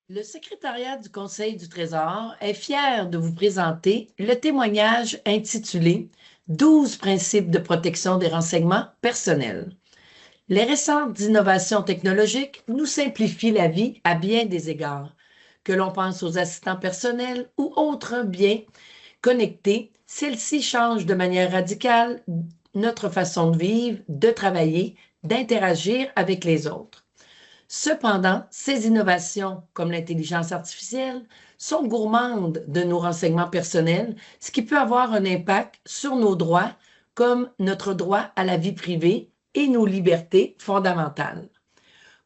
Le secrétariat du Conseil du Trésor est fier de vous présenter le témoignage intitulé 12 principes de protection des renseignements personnels. Les récentes innovations technologiques nous simplifient la vie à bien des égards. Que l'on pense aux assistants personnels ou autres biens connectés, celles-ci changent de manière radicale notre façon de vivre, de travailler, d'interagir avec les autres. Cependant, ces innovations, comme l'intelligence artificielle, sont gourmandes de nos renseignements personnels, ce qui peut avoir un impact sur nos droits, comme notre droit à la vie privée et nos libertés fondamentales.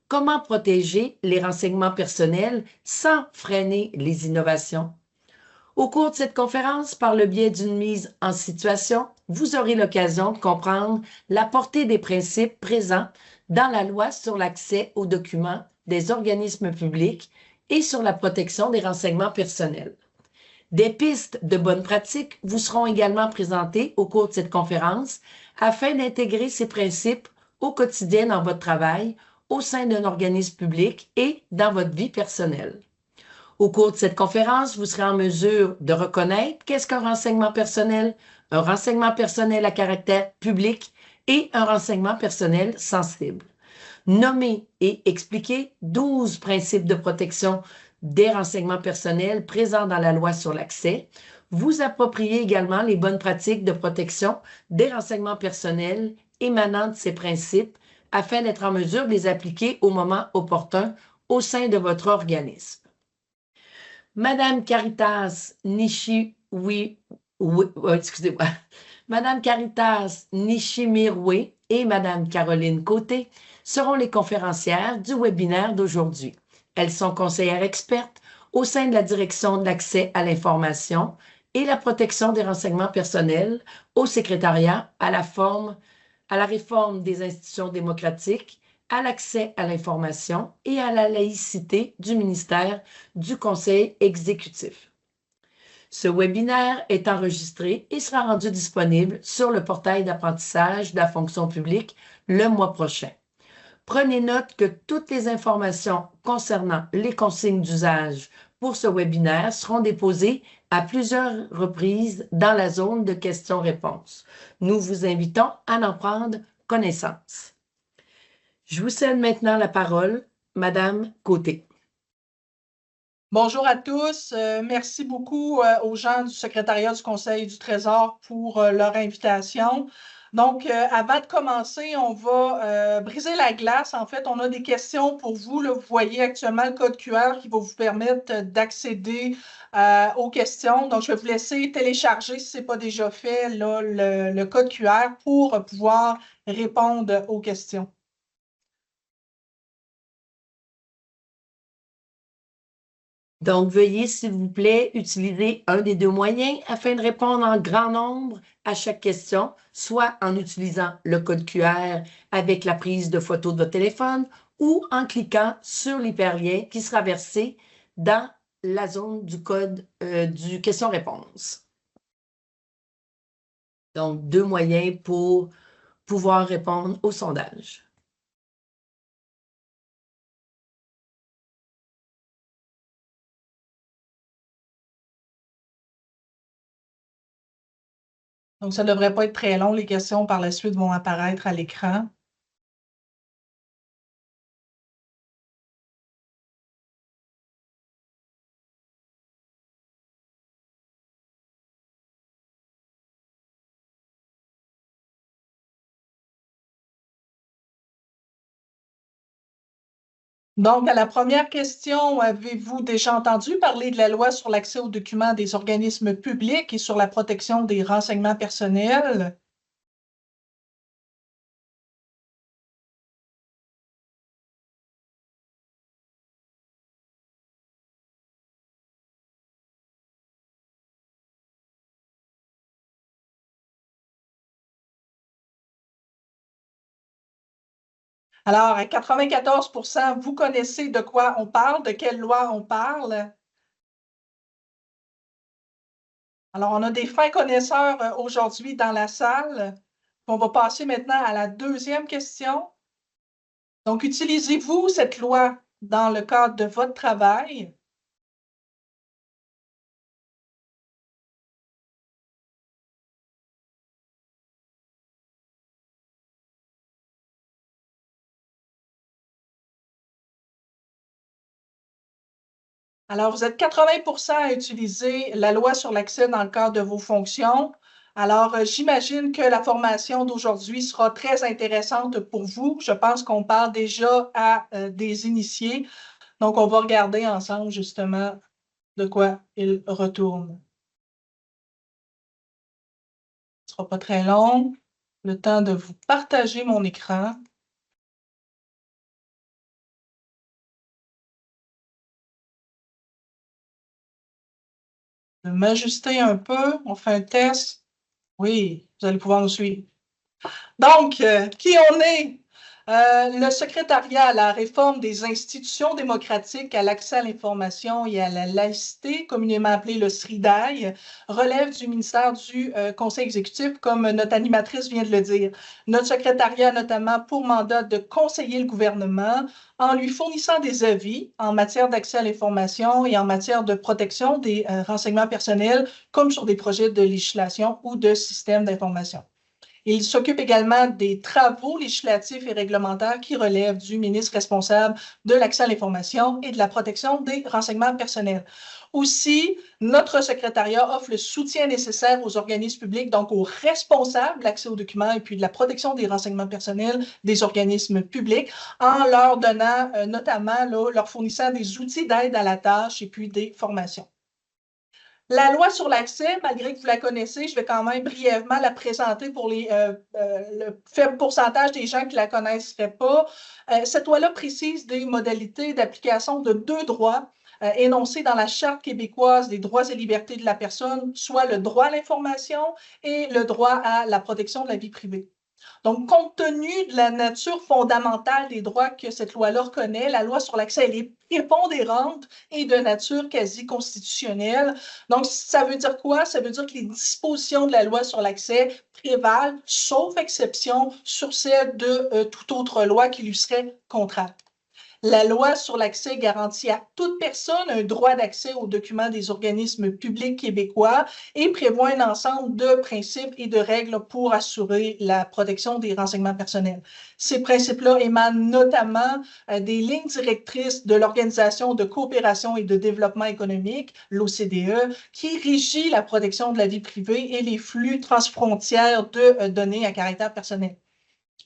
Comment protéger les renseignements personnels sans freiner les innovations? Au cours de cette conférence, par le biais d'une mise en situation, vous aurez l'occasion de comprendre la portée des principes présents dans la loi sur l'accès aux documents des organismes publics et sur la protection des renseignements personnels. Des pistes de bonnes pratiques vous seront également présentées au cours de cette conférence afin d'intégrer ces principes au quotidien dans votre travail, au sein d'un organisme public et dans votre vie personnelle. Au cours de cette conférence, vous serez en mesure de reconnaître qu'est-ce qu'un renseignement personnel, un renseignement personnel à caractère public et un renseignement personnel sensible. Nommer et expliquer 12 principes de protection des renseignements personnels présents dans la loi sur l'accès. Vous appropriez également les bonnes pratiques de protection des renseignements personnels émanant de ces principes afin d'être en mesure de les appliquer au moment opportun au sein de votre organisme. Madame Caritas excusez-moi. Madame Caritas Nishimirwe et Madame Caroline Côté seront les conférencières du webinaire d'aujourd'hui. Elles sont conseillères expertes au sein de la direction de l'accès à l'information et la protection des renseignements personnels au secrétariat à la réforme des institutions démocratiques, à l'accès à l'information et à la laïcité du ministère du Conseil exécutif. Ce webinaire est enregistré et sera rendu disponible sur le portail d'apprentissage de la fonction publique le mois prochain. Prenez note que toutes les informations concernant les consignes d'usage pour ce webinaire seront déposées à plusieurs reprises dans la zone de questions-réponses. Nous vous invitons à en prendre connaissance. Je vous cède maintenant la parole, Madame Côté. Bonjour à tous. Merci beaucoup aux gens du secrétariat du Conseil du Trésor pour leur invitation. Donc, avant de commencer, on va briser la glace. En fait, on a des questions pour vous. Là, vous voyez actuellement le code QR qui va vous permettre d'accéder aux questions. Donc, je vais vous laisser télécharger, si ce n'est pas déjà fait, là, le code QR pour pouvoir répondre aux questions. Donc, veuillez, s'il vous plaît, utiliser un des deux moyens afin de répondre en grand nombre à chaque question, soit en utilisant le code QR avec la prise de photo de votre téléphone ou en cliquant sur l'hyperlien qui sera versé dans la zone du code du question-réponse. Donc, deux moyens pour pouvoir répondre au sondage. Donc, ça ne devrait pas être très long. Les questions par la suite vont apparaître à l'écran. Donc, à la première question, avez-vous déjà entendu parler de la loi sur l'accès aux documents des organismes publics et sur la protection des renseignements personnels? Alors, à 94 %, vous connaissez de quoi on parle, de quelle loi on parle? Alors, on a des fins connaisseurs aujourd'hui dans la salle. On va passer maintenant à la deuxième question. Donc, utilisez-vous cette loi dans le cadre de votre travail. Alors, vous êtes 80% à utiliser la loi sur l'accès dans le cadre de vos fonctions. Alors, j'imagine que la formation d'aujourd'hui sera très intéressante pour vous. Je pense qu'on parle déjà à des initiés. Donc, on va regarder ensemble justement de quoi il retourne. Ce ne sera pas très long. Le temps de vous partager mon écran. De m'ajuster un peu. On fait un test. Oui, vous allez pouvoir nous suivre. Donc, qui on est? Le secrétariat à la réforme des institutions démocratiques, à l'accès à l'information et à la laïcité, communément appelé le SRIDAI, relève du ministère du Conseil exécutif, comme notre animatrice vient de le dire. Notre secrétariat a notamment pour mandat de conseiller le gouvernement en lui fournissant des avis en matière d'accès à l'information et en matière de protection des renseignements personnels, comme sur des projets de législation ou de systèmes d'information. Il s'occupe également des travaux législatifs et réglementaires qui relèvent du ministre responsable de l'accès à l'information et de la protection des renseignements personnels. Aussi, notre secrétariat offre le soutien nécessaire aux organismes publics, donc aux responsables de l'accès aux documents et puis de la protection des renseignements personnels des organismes publics, en leur donnant notamment, leur fournissant des outils d'aide à la tâche et puis des formations. La loi sur l'accès, malgré que vous la connaissez, je vais quand même brièvement la présenter pour le faible pourcentage des gens qui ne la connaisseraient pas. Cette loi-là précise des modalités d'application de deux droits énoncés dans la Charte québécoise des droits et libertés de la personne, soit le droit à l'information et le droit à la protection de la vie privée. Donc, compte tenu de la nature fondamentale des droits que cette loi-là reconnaît, la loi sur l'accès, elle est prépondérante et de nature quasi constitutionnelle. Donc, ça veut dire quoi? Ça veut dire que les dispositions de la loi sur l'accès prévalent, sauf exception, sur celles de toute autre loi qui lui serait contraire. La loi sur l'accès garantit à toute personne un droit d'accès aux documents des organismes publics québécois et prévoit un ensemble de principes et de règles pour assurer la protection des renseignements personnels. Ces principes-là émanent notamment des lignes directrices de l'Organisation de coopération et de développement économique, l'OCDE, qui régit la protection de la vie privée et les flux transfrontières de données à caractère personnel.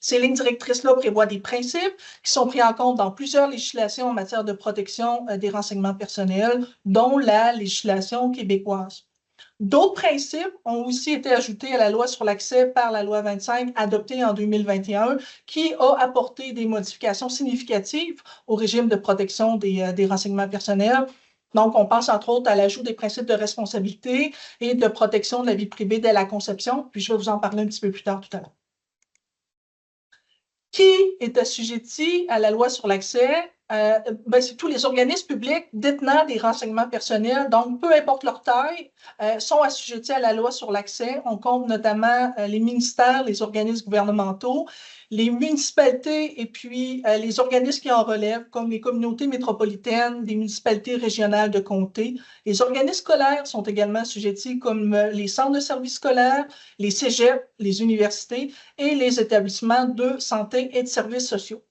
Ces lignes directrices-là prévoient des principes qui sont pris en compte dans plusieurs législations en matière de protection des renseignements personnels, dont la législation québécoise. D'autres principes ont aussi été ajoutés à la loi sur l'accès par la loi 25 adoptée en 2021, qui a apporté des modifications significatives au régime de protection des renseignements personnels. Donc, on pense entre autres à l'ajout des principes de responsabilité et de protection de la vie privée dès la conception, puis je vais vous en parler un petit peu plus tard tout à l'heure. Qui est assujetti à la loi sur l'accès? C'est tous les organismes publics détenant des renseignements personnels, donc peu importe leur taille, sont assujettis à la loi sur l'accès. On compte notamment les ministères, les organismes gouvernementaux, les municipalités et puis les organismes qui en relèvent, comme les communautés métropolitaines, des municipalités régionales de comté. Les organismes scolaires sont également assujettis, comme les centres de services scolaires, les cégeps, les universités et les établissements de santé et de services sociaux.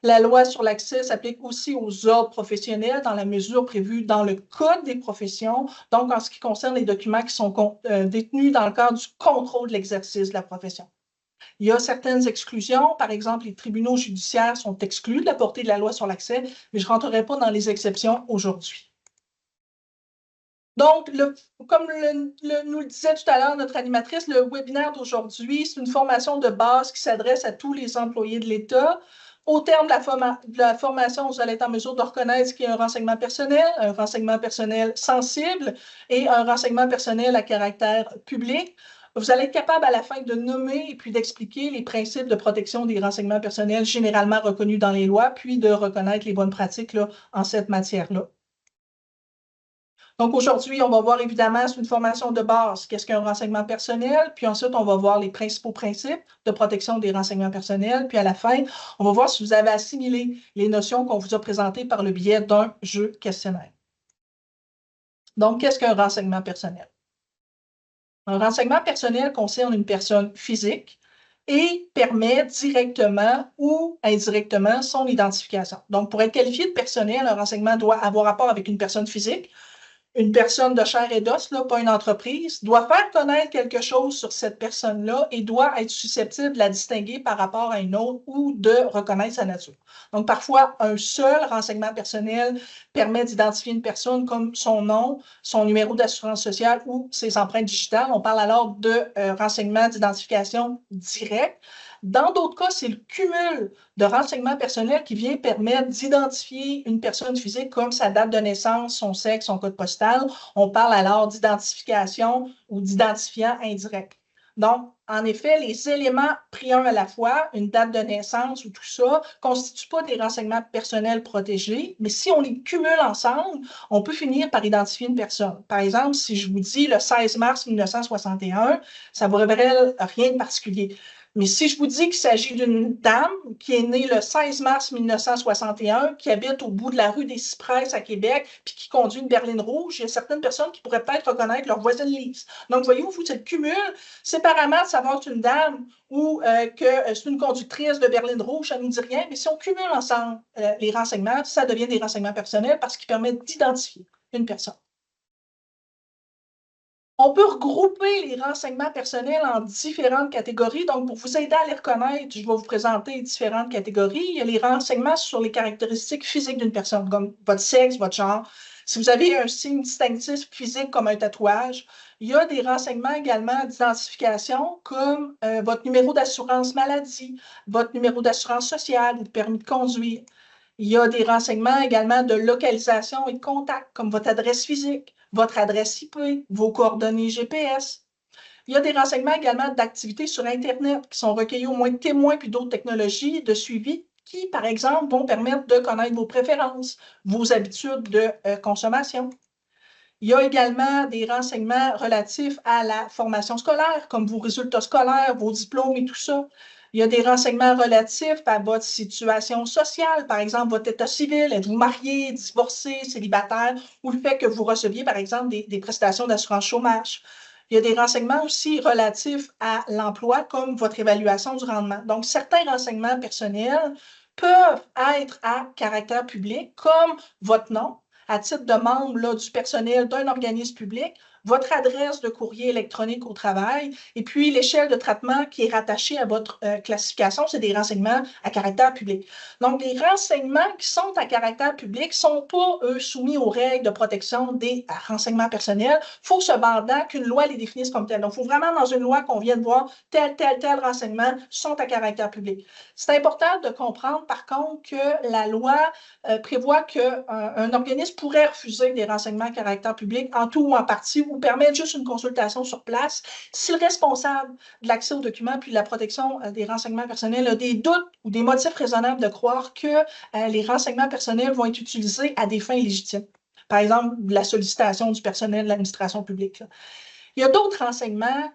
La loi sur l'accès s'applique aussi aux ordres professionnels dans la mesure prévue dans le Code des professions, donc en ce qui concerne les documents qui sont détenus dans le cadre du contrôle de l'exercice de la profession. Il y a certaines exclusions, par exemple, les tribunaux judiciaires sont exclus de la portée de la loi sur l'accès, mais je ne rentrerai pas dans les exceptions aujourd'hui. Donc, comme nous le disait tout à l'heure notre animatrice, le webinaire d'aujourd'hui, c'est une formation de base qui s'adresse à tous les employés de l'État. Au terme de la formation, vous allez être en mesure de reconnaître ce qu'est un renseignement personnel sensible et un renseignement personnel à caractère public. Vous allez être capable à la fin de nommer et puis d'expliquer les principes de protection des renseignements personnels généralement reconnus dans les lois, puis de reconnaître les bonnes pratiques là, en cette matière-là. Donc, aujourd'hui, on va voir évidemment, c'est une formation de base, qu'est-ce qu'un renseignement personnel, puis ensuite, on va voir les principaux principes de protection des renseignements personnels, puis à la fin, on va voir si vous avez assimilé les notions qu'on vous a présentées par le biais d'un jeu questionnaire. Donc, qu'est-ce qu'un renseignement personnel? Un renseignement personnel concerne une personne physique et permet directement ou indirectement son identification. Donc, pour être qualifié de personnel, un renseignement doit avoir rapport avec une personne physique, une personne de chair et d'os, pas une entreprise, doit faire connaître quelque chose sur cette personne-là et doit être susceptible de la distinguer par rapport à une autre ou de reconnaître sa nature. Donc, parfois, un seul renseignement personnel permet d'identifier une personne comme son nom, son numéro d'assurance sociale ou ses empreintes digitales. On parle alors de renseignements d'identification direct. Dans d'autres cas, c'est le cumul de renseignements personnels qui vient permettre d'identifier une personne physique comme sa date de naissance, son sexe, son code postal. On parle alors d'identification ou d'identifiant indirect. Donc, en effet, les éléments pris un à la fois, une date de naissance ou tout ça, ne constituent pas des renseignements personnels protégés, mais si on les cumule ensemble, on peut finir par identifier une personne. Par exemple, si je vous dis le 16 mars 1961, ça ne vous révèle rien de particulier. Mais si je vous dis qu'il s'agit d'une dame qui est née le 16 mars 1961, qui habite au bout de la rue des Cypresses à Québec, puis qui conduit une berline rouge, il y a certaines personnes qui pourraient peut-être reconnaître leur voisine Lise. Donc, voyez-vous, vous êtes cumul séparément de savoir que c'est une dame ou que c'est une conductrice de berline rouge, ça ne nous dit rien, mais si on cumule ensemble les renseignements, ça devient des renseignements personnels parce qu'ils permettent d'identifier une personne. On peut regrouper les renseignements personnels en différentes catégories. Donc, pour vous aider à les reconnaître, je vais vous présenter différentes catégories. Il y a les renseignements sur les caractéristiques physiques d'une personne, comme votre sexe, votre genre. Si vous avez un signe distinctif physique comme un tatouage, il y a des renseignements également d'identification comme votre numéro d'assurance maladie, votre numéro d'assurance sociale ou de permis de conduire. Il y a des renseignements également de localisation et de contact, comme votre adresse physique, votre adresse IP, vos coordonnées GPS. Il y a des renseignements également d'activités sur Internet qui sont recueillis au moins de témoins puis d'autres technologies de suivi qui, par exemple, vont permettre de connaître vos préférences, vos habitudes de consommation. Il y a également des renseignements relatifs à la formation scolaire, comme vos résultats scolaires, vos diplômes et tout ça. Il y a des renseignements relatifs à votre situation sociale, par exemple votre état civil, êtes-vous marié, divorcé, célibataire, ou le fait que vous receviez, par exemple, des prestations d'assurance chômage. Il y a des renseignements aussi relatifs à l'emploi, comme votre évaluation du rendement. Donc, certains renseignements personnels peuvent être à caractère public, comme votre nom, à titre de membre là, du personnel d'un organisme public, votre adresse de courrier électronique au travail, et puis l'échelle de traitement qui est rattachée à votre classification, c'est des renseignements à caractère public. Donc, les renseignements qui sont à caractère public ne sont pas, eux, soumis aux règles de protection des renseignements personnels. Il faut cependant qu'une loi les définisse comme tels. Donc, il faut vraiment dans une loi qu'on vienne voir tel renseignement sont à caractère public. C'est important de comprendre, par contre, que la loi prévoit qu'un organisme pourrait refuser des renseignements à caractère public en tout ou en partie ou permettre juste une consultation sur place si le responsable de l'accès aux documents puis de la protection des renseignements personnels a des doutes ou des motifs raisonnables de croire que les renseignements personnels vont être utilisés à des fins illégitimes. Par exemple, la sollicitation du personnel de l'administration publique. Là. Il y a d'autres renseignements,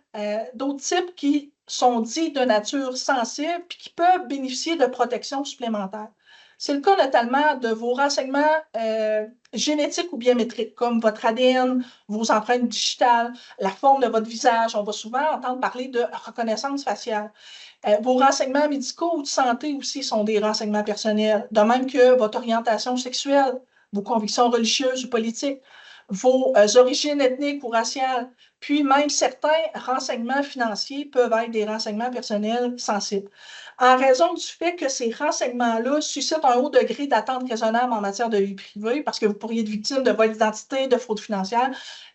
d'autres types qui sont dits de nature sensible puis qui peuvent bénéficier de protection supplémentaire. C'est le cas notamment de vos renseignements génétiques ou biométriques, comme votre ADN, vos empreintes digitales, la forme de votre visage. On va souvent entendre parler de reconnaissance faciale. Vos renseignements médicaux ou de santé aussi sont des renseignements personnels, de même que votre orientation sexuelle, vos convictions religieuses ou politiques, vos origines ethniques ou raciales, puis même certains renseignements financiers peuvent être des renseignements personnels sensibles. En raison du fait que ces renseignements-là suscitent un haut degré d'attente raisonnable en matière de vie privée, parce que vous pourriez être victime de vol d'identité, de fraude financière,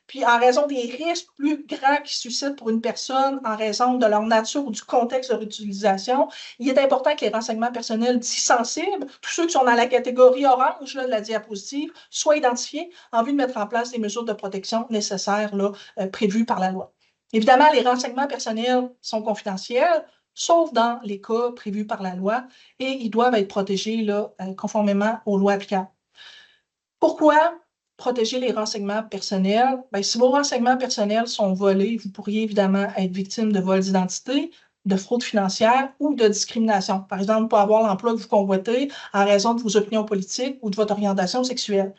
puis en raison des risques plus grands qu'ils suscitent pour une personne en raison de leur nature ou du contexte de l'utilisation, il est important que les renseignements personnels dits sensibles, tous ceux qui sont dans la catégorie orange là, de la diapositive, soient identifiés en vue de mettre en place des mesures de protection nécessaires là, prévues par la loi. Évidemment, les renseignements personnels sont confidentiels, sauf dans les cas prévus par la loi, et ils doivent être protégés là, conformément aux lois applicables. Pourquoi? protéger les renseignements personnels. Bien, si vos renseignements personnels sont volés, vous pourriez évidemment être victime de vol d'identité, de fraude financière ou de discrimination. Par exemple, pour avoir l'emploi que vous convoitez en raison de vos opinions politiques ou de votre orientation sexuelle.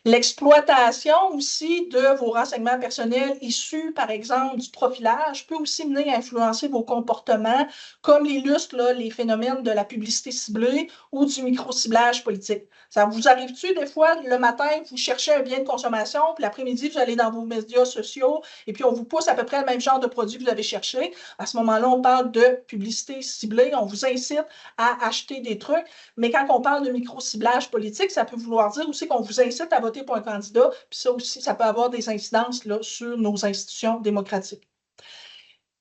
L'exploitation aussi de vos renseignements personnels issus, par exemple, du profilage peut aussi mener à influencer vos comportements, comme l'illustrent les phénomènes de la publicité ciblée ou du micro-ciblage politique. Ça vous arrive-tu des fois, le matin, vous cherchez un bien de consommation, puis l'après-midi, vous allez dans vos médias sociaux, et puis on vous pousse à peu près le même genre de produit que vous avez cherché. À ce moment-là, on parle de publicité ciblée, on vous incite à acheter des trucs, mais quand on parle de micro-ciblage politique, ça peut vouloir dire aussi qu'on vous incite à voter pour un candidat, puis ça aussi, ça peut avoir des incidences là, sur nos institutions démocratiques.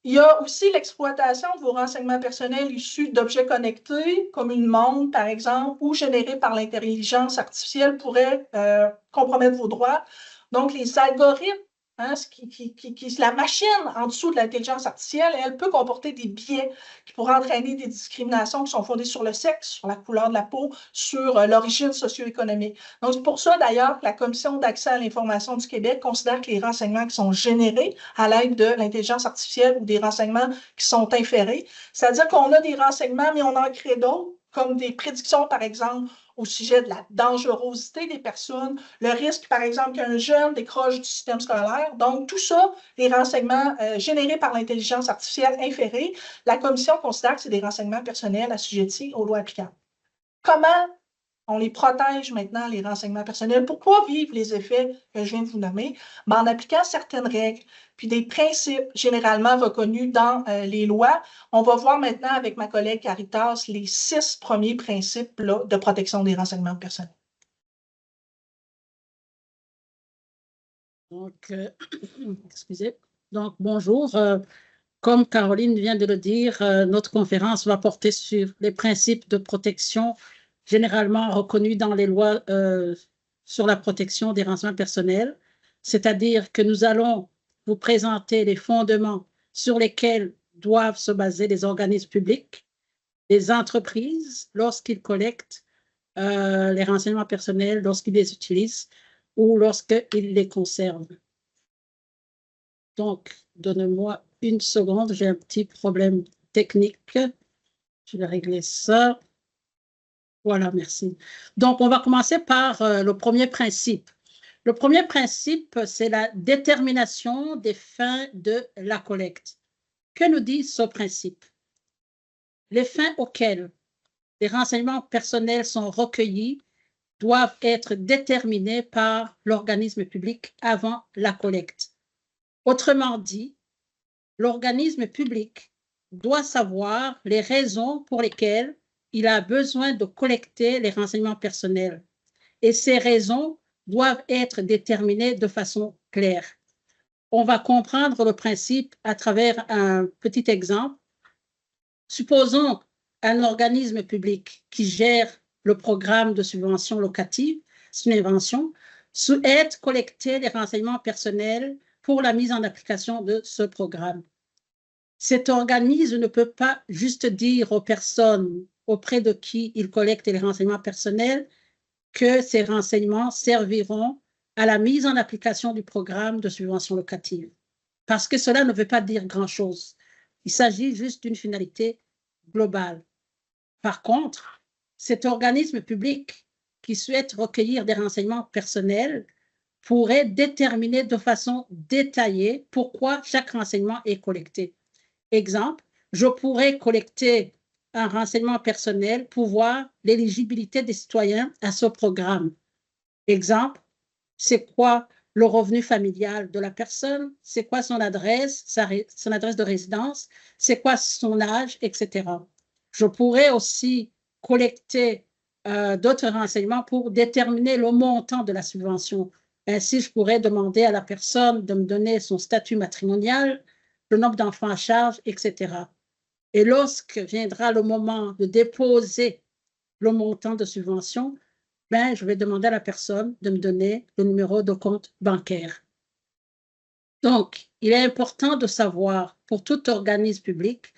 Il y a aussi l'exploitation de vos renseignements personnels issus d'objets connectés, comme une montre, par exemple, ou générés par l'intelligence artificielle pourraient compromettre vos droits. Donc, les algorithmes, la machine en dessous de l'intelligence artificielle, elle peut comporter des biais qui pourraient entraîner des discriminations qui sont fondées sur le sexe, sur la couleur de la peau, sur l'origine socio-économique. Donc, c'est pour ça, d'ailleurs, que la Commission d'accès à l'information du Québec considère que les renseignements qui sont générés à l'aide de l'intelligence artificielle ou des renseignements qui sont inférés, c'est-à-dire qu'on a des renseignements, mais on en crée d'autres, comme des prédictions, par exemple, au sujet de la dangerosité des personnes, le risque, par exemple, qu'un jeune décroche du système scolaire. Donc, tout ça, les renseignements générés par l'intelligence artificielle inférée, la Commission considère que c'est des renseignements personnels assujettis aux lois applicables. Comment on les protège maintenant, les renseignements personnels? Pourquoi vivre les effets que je viens de vous nommer? Ben, en appliquant certaines règles, puis des principes généralement reconnus dans les lois. On va voir maintenant avec ma collègue Caritas les 6 premiers principes là, de protection des renseignements personnels. Donc, excusez. Donc, bonjour. Comme Caroline vient de le dire, notre conférence va porter sur les principes de protection généralement reconnus dans les lois sur la protection des renseignements personnels, c'est-à-dire que nous allons vous présenter les fondements sur lesquels doivent se baser les organismes publics, les entreprises, lorsqu'ils collectent les renseignements personnels, lorsqu'ils les utilisent ou lorsqu'ils les conservent. Donc, donnez-moi une seconde, j'ai un petit problème technique. Je vais régler ça. Voilà, merci. Donc, on va commencer par le premier principe. Le premier principe, c'est la détermination des fins de la collecte. Que nous dit ce principe? Les fins auxquelles les renseignements personnels sont recueillis doivent être déterminées par l'organisme public avant la collecte. Autrement dit, l'organisme public doit savoir les raisons pour lesquelles il a besoin de collecter les renseignements personnels. Et ces raisons doivent être déterminées de façon claire. On va comprendre le principe à travers un petit exemple. Supposons un organisme public qui gère le programme de subvention locative, c'est une invention, souhaite collecter les renseignements personnels pour la mise en application de ce programme. Cet organisme ne peut pas juste dire aux personnes auprès de qui il collecte les renseignements personnels que ces renseignements serviront à la mise en application du programme de subvention locative, parce que cela ne veut pas dire grand-chose. Il s'agit juste d'une finalité globale. Par contre, cet organisme public qui souhaite recueillir des renseignements personnels pourrait déterminer de façon détaillée pourquoi chaque renseignement est collecté. Exemple, je pourrais collecter un renseignement personnel pour voir l'éligibilité des citoyens à ce programme. Exemple, c'est quoi le revenu familial de la personne, c'est quoi son adresse, son adresse de résidence, c'est quoi son âge, etc. Je pourrais aussi collecter d'autres renseignements pour déterminer le montant de la subvention. Ainsi, je pourrais demander à la personne de me donner son statut matrimonial, le nombre d'enfants à charge, etc. Et lorsque viendra le moment de déposer le montant de subvention, ben, je vais demander à la personne de me donner le numéro de compte bancaire. Donc, il est important de savoir pour tout organisme public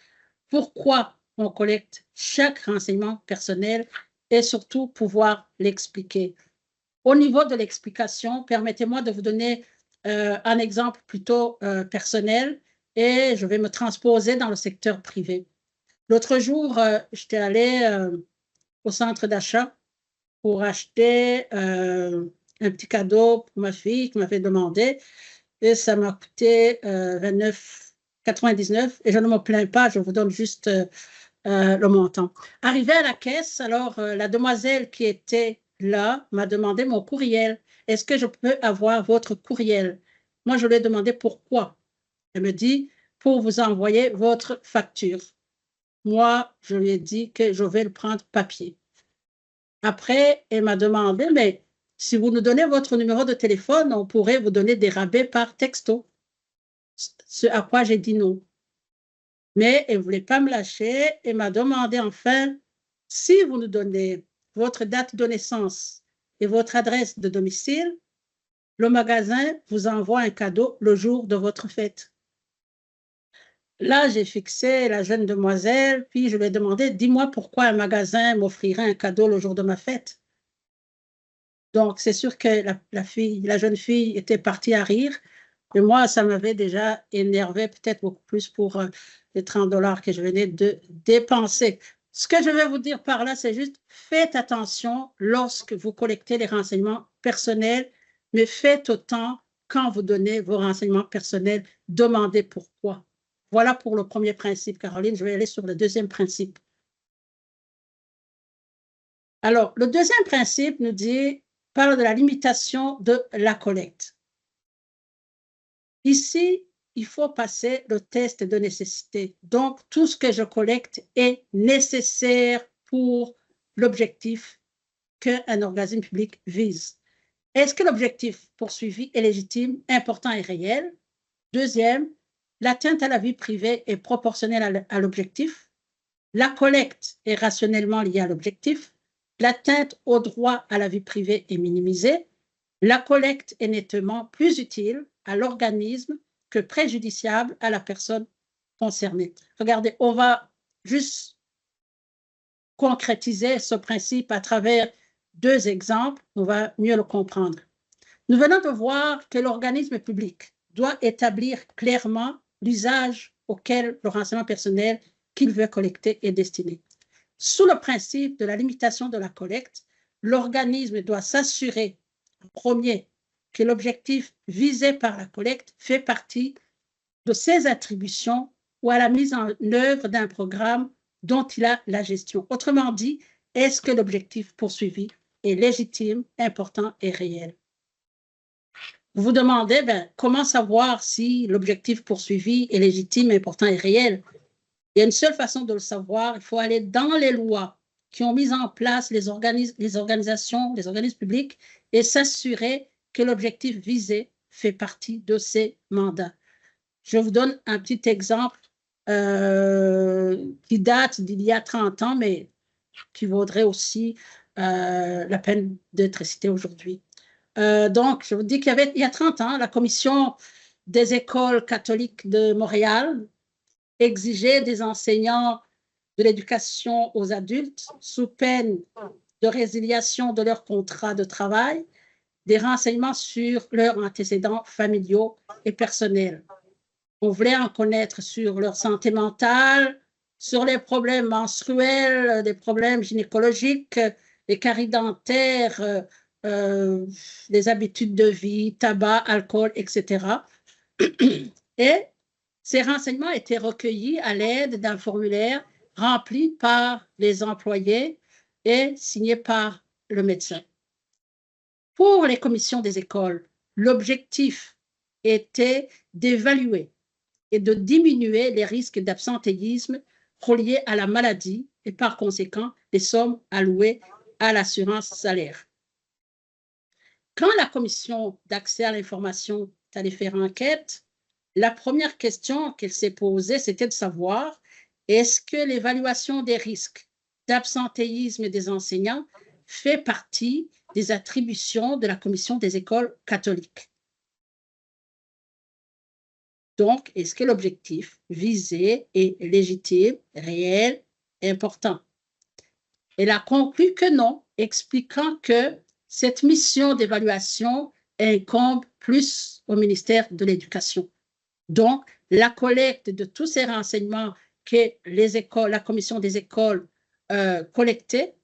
pourquoi on collecte chaque renseignement personnel et surtout pouvoir l'expliquer. Au niveau de l'explication, permettez-moi de vous donner un exemple plutôt personnel et je vais me transposer dans le secteur privé. L'autre jour, j'étais allée au centre d'achat pour acheter un petit cadeau pour ma fille qui m'avait demandé et ça m'a coûté 29,99 et je ne me plains pas, je vous donne juste le montant. Arrivé à la caisse, alors la demoiselle qui était là m'a demandé mon courriel. Est-ce que je peux avoir votre courriel? Moi, je lui ai demandé pourquoi. Elle me dit, pour vous envoyer votre facture. Moi, je lui ai dit que je vais le prendre papier. Après, elle m'a demandé, mais si vous nous donnez votre numéro de téléphone, on pourrait vous donner des rabais par texto. Ce à quoi j'ai dit non. Mais elle ne voulait pas me lâcher et m'a demandé enfin, si vous nous donnez votre date de naissance et votre adresse de domicile, le magasin vous envoie un cadeau le jour de votre fête. Là, j'ai fixé la jeune demoiselle, puis je lui ai demandé, dis-moi pourquoi un magasin m'offrirait un cadeau le jour de ma fête. Donc, c'est sûr que la jeune fille était partie à rire, mais moi, ça m'avait déjà énervé peut-être beaucoup plus pour les 30 $ que je venais de dépenser. Ce que je vais vous dire par là, c'est juste faites attention lorsque vous collectez les renseignements personnels, mais faites autant quand vous donnez vos renseignements personnels, demandez pourquoi. Voilà pour le premier principe, Caroline. Je vais aller sur le deuxième principe. Alors, le deuxième principe nous parle de la limitation de la collecte. Ici, il faut passer le test de nécessité. Donc, tout ce que je collecte est nécessaire pour l'objectif qu'un organisme public vise. Est-ce que l'objectif poursuivi est légitime, important et réel? Deuxième, l'atteinte à la vie privée est proportionnelle à l'objectif. La collecte est rationnellement liée à l'objectif. L'atteinte au droit à la vie privée est minimisée. La collecte est nettement plus utile à l'organisme que préjudiciable à la personne concernée. Regardez, on va juste concrétiser ce principe à travers deux exemples. On va mieux le comprendre. Nous venons de voir que l'organisme public doit établir clairement l'usage auquel le renseignement personnel qu'il veut collecter est destiné. Sous le principe de la limitation de la collecte, l'organisme doit s'assurer, en premier, que l'objectif visé par la collecte fait partie de ses attributions ou à la mise en œuvre d'un programme dont il a la gestion. Autrement dit, est-ce que l'objectif poursuivi est légitime, important et réel? Vous vous demandez, comment savoir si l'objectif poursuivi est légitime, important et réel? Il y a une seule façon de le savoir, il faut aller dans les lois qui ont mis en place les organismes publics et s'assurer que l'objectif visé fait partie de ces mandats. Je vous donne un petit exemple qui date d'il y a 30 ans, mais qui vaudrait aussi la peine d'être cité aujourd'hui. Donc, je vous dis qu'il y a 30 ans, la Commission des écoles catholiques de Montréal exigeait des enseignants de l'éducation aux adultes, sous peine de résiliation de leur contrat de travail, des renseignements sur leurs antécédents familiaux et personnels. On voulait en connaître sur leur santé mentale, sur les problèmes menstruels, des problèmes gynécologiques, les caries dentaires, les habitudes de vie, tabac, alcool, etc. Et ces renseignements étaient recueillis à l'aide d'un formulaire rempli par les employés et signé par le médecin. Pour les commissions des écoles, l'objectif était d'évaluer et de diminuer les risques d'absentéisme reliés à la maladie et par conséquent les sommes allouées à l'assurance salaire. Quand la commission d'accès à l'information est allée faire enquête, la première question qu'elle s'est posée, c'était de savoir est-ce que l'évaluation des risques d'absentéisme des enseignants fait partie des attributions de la commission des écoles catholiques. Donc, est-ce que l'objectif visé est légitime, réel, important? Elle a conclu que non, expliquant que cette mission d'évaluation incombe plus au ministère de l'Éducation. Donc, la collecte de tous ces renseignements que les écoles, la commission des écoles collectait,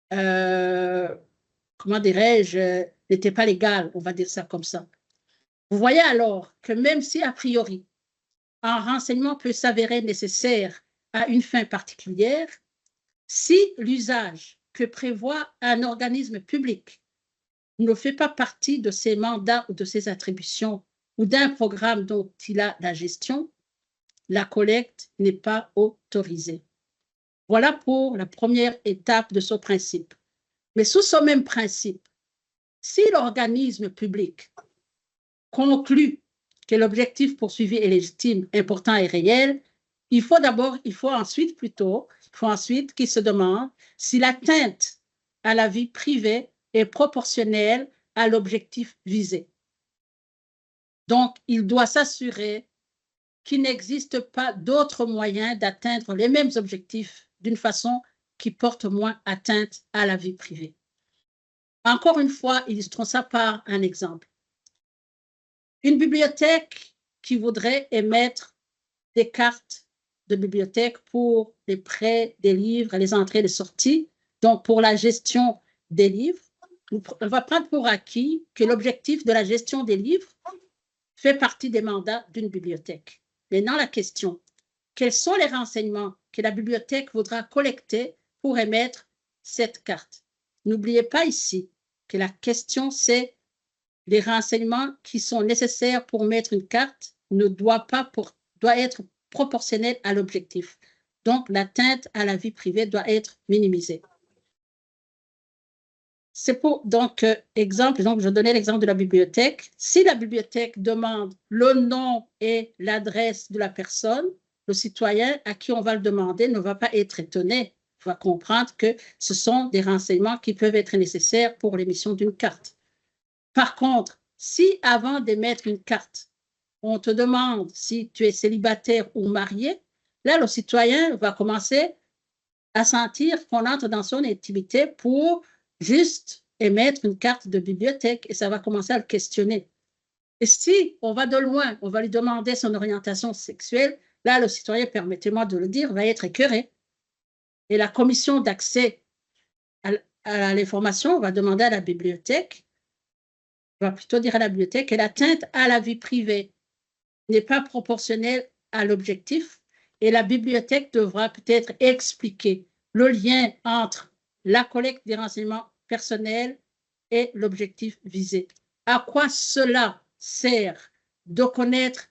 comment dirais-je, n'était pas légale, on va dire ça comme ça. Vous voyez alors que même si a priori, un renseignement peut s'avérer nécessaire à une fin particulière, si l'usage que prévoit un organisme public ne fait pas partie de ses mandats ou de ses attributions ou d'un programme dont il a la gestion, la collecte n'est pas autorisée. Voilà pour la première étape de ce principe. Mais sous ce même principe, si l'organisme public conclut que l'objectif poursuivi est légitime, important et réel, il faut ensuite qu'il se demande si l'atteinte à la vie privée est proportionnelle à l'objectif visé. Donc, il doit s'assurer qu'il n'existe pas d'autres moyens d'atteindre les mêmes objectifs d'une façon qui porte moins atteinte à la vie privée. Encore une fois, illustrons ça par un exemple. Une bibliothèque qui voudrait émettre des cartes de bibliothèque pour les prêts des livres, les entrées et les sorties, donc pour la gestion des livres, on va prendre pour acquis que l'objectif de la gestion des livres fait partie des mandats d'une bibliothèque. Maintenant, la question, quels sont les renseignements que la bibliothèque voudra collecter pour émettre cette carte? N'oubliez pas ici que la question, c'est les renseignements qui sont nécessaires pour mettre une carte doit être proportionnel à l'objectif. Donc, l'atteinte à la vie privée doit être minimisée. C'est pour, donc, je donnais l'exemple de la bibliothèque. Si la bibliothèque demande le nom et l'adresse de la personne, le citoyen à qui on va le demander ne va pas être étonné. Il va comprendre que ce sont des renseignements qui peuvent être nécessaires pour l'émission d'une carte. Par contre, si avant d'émettre une carte, on te demande si tu es célibataire ou marié, là, le citoyen va commencer à sentir qu'on entre dans son intimité pour juste émettre une carte de bibliothèque et ça va commencer à le questionner. Et si on va de loin, on va lui demander son orientation sexuelle, là, le citoyen, permettez-moi de le dire, va être écœuré. Et la commission d'accès à l'information va demander à la bibliothèque, va plutôt dire à la bibliothèque que l'atteinte à la vie privée n'est pas proportionnelle à l'objectif et la bibliothèque devra peut-être expliquer le lien entre la collecte des renseignements personnels et l'objectif visé. À quoi cela sert de connaître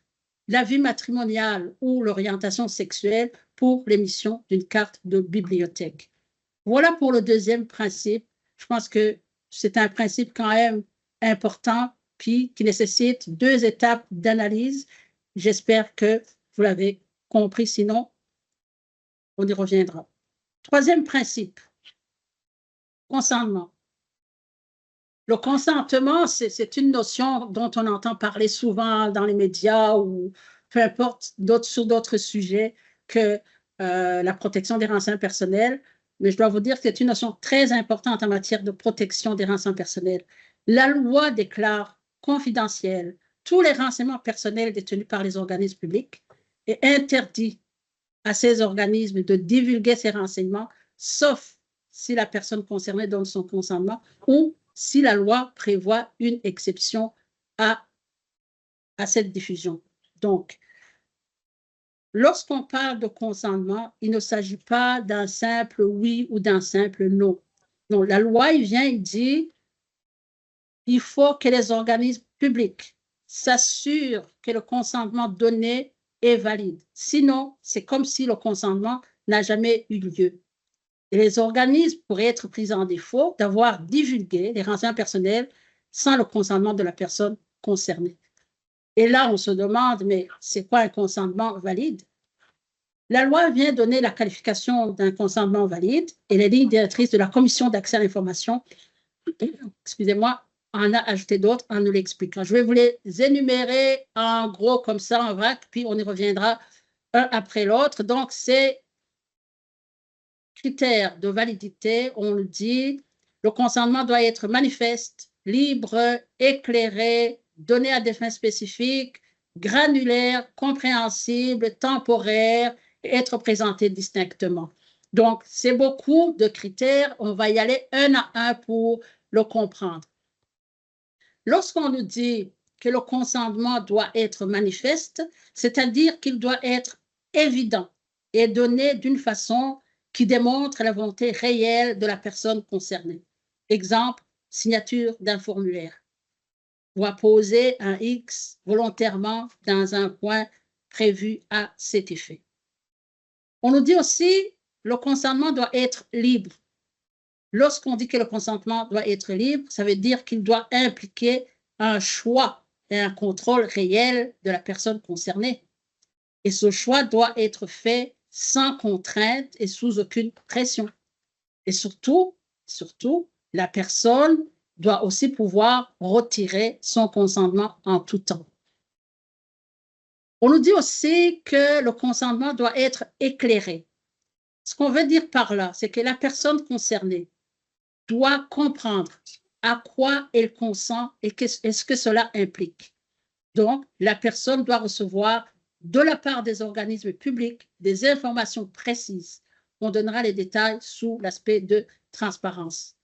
la vie matrimoniale ou l'orientation sexuelle pour l'émission d'une carte de bibliothèque? Voilà pour le deuxième principe. Je pense que c'est un principe quand même important, puis qui nécessite 2 étapes d'analyse. J'espère que vous l'avez compris, sinon on y reviendra. Troisième principe, consentement. Le consentement, c'est une notion dont on entend parler souvent dans les médias ou peu importe sur d'autres sujets que la protection des renseignements personnels. Mais je dois vous dire que c'est une notion très importante en matière de protection des renseignements personnels. La loi déclare confidentiels tous les renseignements personnels détenus par les organismes publics et interdit à ces organismes de divulguer ces renseignements, sauf si la personne concernée donne son consentement ou si la loi prévoit une exception à cette diffusion. Donc, lorsqu'on parle de consentement, il ne s'agit pas d'un simple oui ou d'un simple non. Non, la loi, il dit il faut que les organismes publics s'assurent que le consentement donné est valide. Sinon, c'est comme si le consentement n'a jamais eu lieu. Et les organismes pourraient être pris en défaut d'avoir divulgué les renseignements personnels sans le consentement de la personne concernée. Et là, on se demande, mais c'est quoi un consentement valide? La loi vient donner la qualification d'un consentement valide et les lignes directrices de la Commission d'accès à l'information, excusez-moi, en a ajouté d'autres en nous l'expliquant. Je vais vous les énumérer en gros comme ça, en vrac, puis on y reviendra un après l'autre. Donc, c'est critères de validité, on le dit, Le consentement doit être manifeste, libre, éclairé, donné à des fins spécifiques, granulaire, compréhensible, temporaire, et être présenté distinctement. Donc, c'est beaucoup de critères. On va y aller un à un pour le comprendre. Lorsqu'on nous dit que le consentement doit être manifeste, c'est-à-dire qu'il doit être évident et donné d'une façon qui démontre la volonté réelle de la personne concernée. Exemple, signature d'un formulaire. Ou apposer un X volontairement dans un point prévu à cet effet. On nous dit aussi le consentement doit être libre. Lorsqu'on dit que le consentement doit être libre, ça veut dire qu'il doit impliquer un choix et un contrôle réel de la personne concernée. Et ce choix doit être fait sans contrainte et sous aucune pression. Et surtout, la personne doit aussi pouvoir retirer son consentement en tout temps. On nous dit aussi que le consentement doit être éclairé. Ce qu'on veut dire par là, c'est que la personne concernée doit comprendre à quoi elle consent et qu'est-ce que cela implique. Donc, la personne doit recevoir de la part des organismes publics des informations précises. On donnera les détails sous l'aspect de transparence.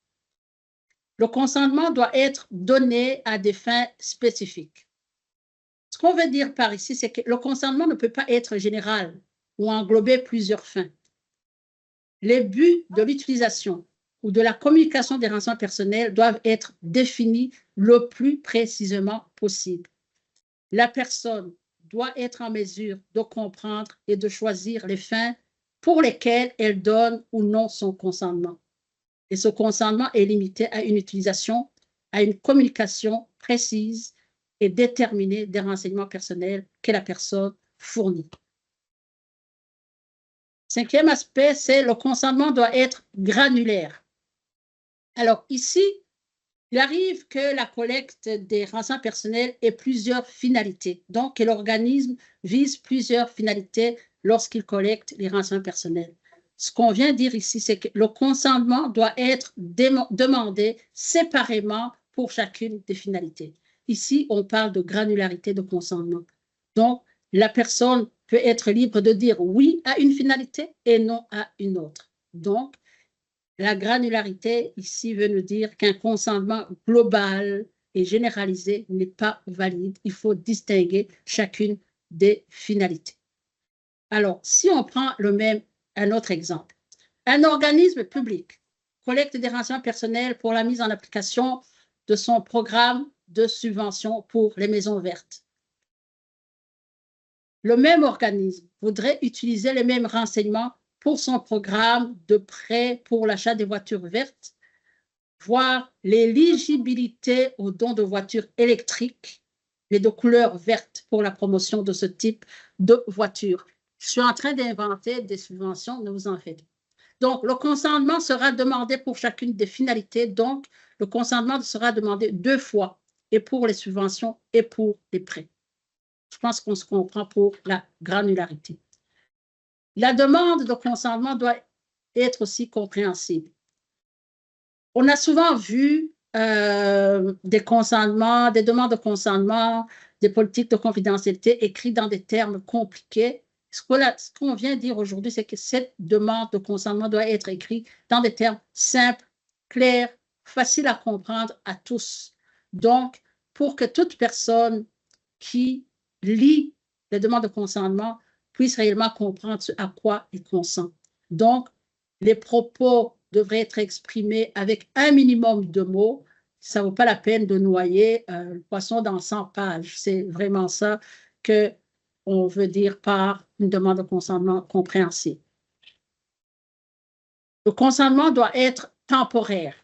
Le consentement doit être donné à des fins spécifiques. Ce qu'on veut dire par ici, c'est que le consentement ne peut pas être général ou englober plusieurs fins. Les buts de l'utilisation ou de la communication des renseignements personnels doivent être définis le plus précisément possible. La personne doit être en mesure de comprendre et de choisir les fins pour lesquelles elle donne ou non son consentement. Et ce consentement est limité à une utilisation, à une communication précise et déterminée des renseignements personnels que la personne fournit. Cinquième aspect, c'est le consentement doit être granulaire. Alors ici, il arrive que la collecte des renseignements personnels ait plusieurs finalités. Donc, que l'organisme vise plusieurs finalités lorsqu'il collecte les renseignements personnels. Ce qu'on vient de dire ici, c'est que le consentement doit être demandé séparément pour chacune des finalités. Ici, on parle de granularité de consentement. Donc, la personne peut être libre de dire oui à une finalité et non à une autre. Donc, la granularité ici veut nous dire qu'un consentement global et généralisé n'est pas valide. Il faut distinguer chacune des finalités. Alors, si on prend un autre exemple, un organisme public collecte des renseignements personnels pour la mise en application de son programme de subvention pour les maisons vertes. Le même organisme voudrait utiliser les mêmes renseignements pour son programme de prêt pour l'achat des voitures vertes, voire l'éligibilité aux dons de voitures électriques, mais de couleur verte pour la promotion de ce type de voiture. Je suis en train d'inventer des subventions, ne vous en faites pas. Donc, le consentement sera demandé pour chacune des finalités. Donc, le consentement sera demandé 2 fois, et pour les subventions et pour les prêts. Je pense qu'on se comprend pour la granularité. La demande de consentement doit être aussi compréhensible. On a souvent vu des consentements, des demandes de consentement, des politiques de confidentialité écrites dans des termes compliqués. Ce qu'on vient de dire aujourd'hui, c'est que cette demande de consentement doit être écrite dans des termes simples, clairs, faciles à comprendre à tous. Donc, pour que toute personne qui lit les demandes de consentement puisse réellement comprendre à quoi il consent. Donc, les propos devraient être exprimés avec un minimum de mots. Ça ne vaut pas la peine de noyer le poisson dans 100 pages. C'est vraiment ça qu'on veut dire par une demande de consentement compréhensible. Le consentement doit être temporaire.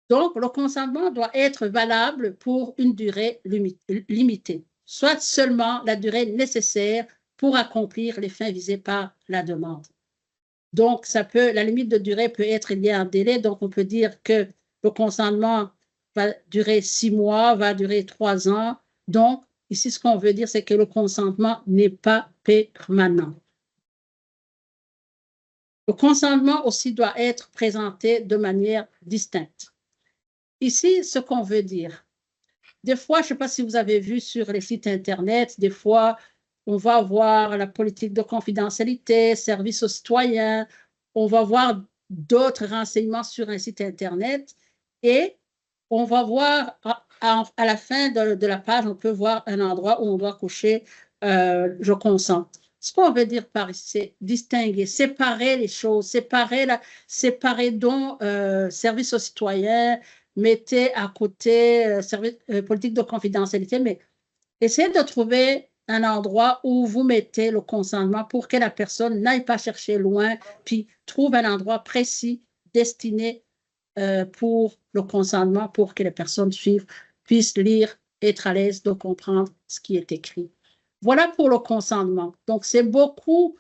Donc, le consentement doit être valable pour une durée limitée, soit seulement la durée nécessaire pour accomplir les fins visées par la demande. Donc, la limite de durée peut être liée à un délai. Donc, on peut dire que le consentement va durer 6 mois, va durer 3 ans. Donc, ici, ce qu'on veut dire, c'est que le consentement n'est pas permanent. Le consentement doit être Le consentement aussi doit être présenté de manière distincte. Ici, ce qu'on veut dire. Des fois, je ne sais pas si vous avez vu sur les sites Internet, des fois, on va voir la politique de confidentialité, service aux citoyens, on va voir d'autres renseignements sur un site Internet et on va voir à la fin de la page, on peut voir un endroit où on doit cocher je consens. Ce qu'on veut dire par ici, c'est distinguer, séparer les choses, séparer dont service aux citoyens, mettez à côté politique de confidentialité, mais essayez de trouver un endroit où vous mettez le consentement pour que la personne n'aille pas chercher loin, puis trouve un endroit précis destiné pour le consentement, pour que les personnes suivent, puissent lire, être à l'aise de comprendre ce qui est écrit. Voilà pour le consentement. Donc, c'est beaucoup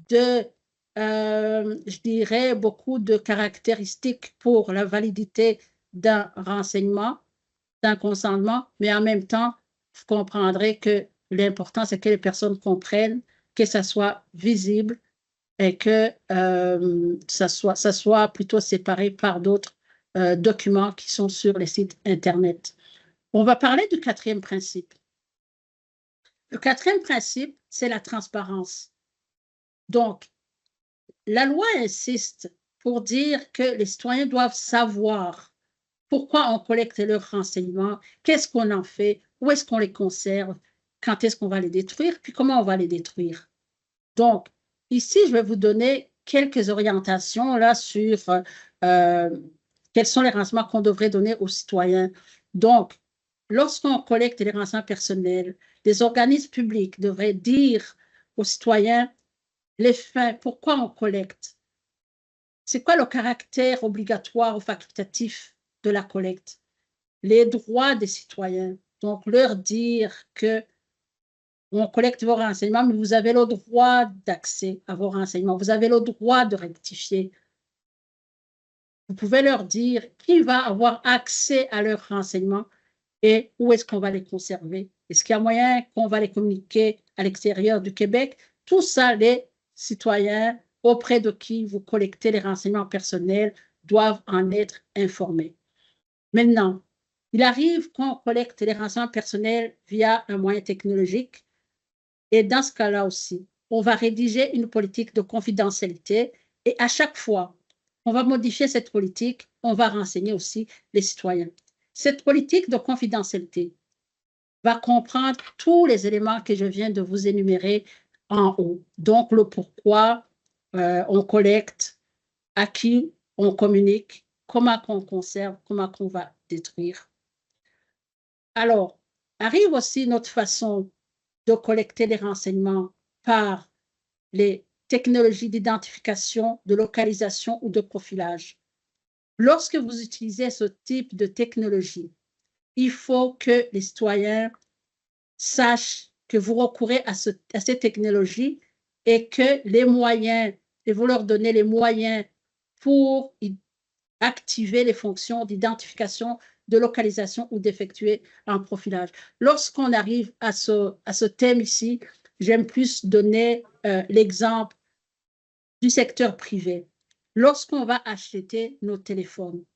de, je dirais, beaucoup de caractéristiques pour la validité d'un renseignement, d'un consentement, mais en même temps, vous comprendrez que l'important, c'est que les personnes comprennent, que ça soit visible et que ça soit plutôt séparé par d'autres documents qui sont sur les sites Internet. On va parler du quatrième principe. Le quatrième principe, c'est la transparence. Donc, la loi insiste pour dire que les citoyens doivent savoir pourquoi on collecte leurs renseignements, qu'est-ce qu'on en fait, où est-ce qu'on les conserve, quand est-ce qu'on va les détruire, puis comment on va les détruire. Donc, ici, je vais vous donner quelques orientations là sur quels sont les renseignements qu'on devrait donner aux citoyens. Donc, lorsqu'on collecte les renseignements personnels, les organismes publics devraient dire aux citoyens les fins, pourquoi on collecte. C'est quoi le caractère obligatoire ou facultatif de la collecte? Les droits des citoyens. Donc, leur dire que on collecte vos renseignements, mais vous avez le droit d'accès à vos renseignements. Vous avez le droit de rectifier. Vous pouvez leur dire qui va avoir accès à leurs renseignements et où est-ce qu'on va les conserver. Est-ce qu'il y a moyen qu'on va les communiquer à l'extérieur du Québec? Tout ça, les citoyens auprès de qui vous collectez les renseignements personnels doivent en être informés. Maintenant, il arrive qu'on collecte les renseignements personnels via un moyen technologique. Et dans ce cas-là aussi, on va rédiger une politique de confidentialité et à chaque fois, on va modifier cette politique, on va renseigner aussi les citoyens. Cette politique de confidentialité va comprendre tous les éléments que je viens de vous énumérer en haut. Donc, le pourquoi on collecte, à qui on communique, comment on conserve, comment on va détruire. Alors, arrive aussi notre façon de collecter les renseignements par les technologies d'identification, de localisation ou de profilage. Lorsque vous utilisez ce type de technologie, il faut que les citoyens sachent que vous recourez à ces technologies et que les moyens, et vous leur donnez les moyens pour activer les fonctions d'identification, de localisation ou d'effectuer un profilage. Lorsqu'on arrive à ce thème ici, j'aime plus donner l'exemple du secteur privé. Lorsqu'on va acheter nos téléphones, vous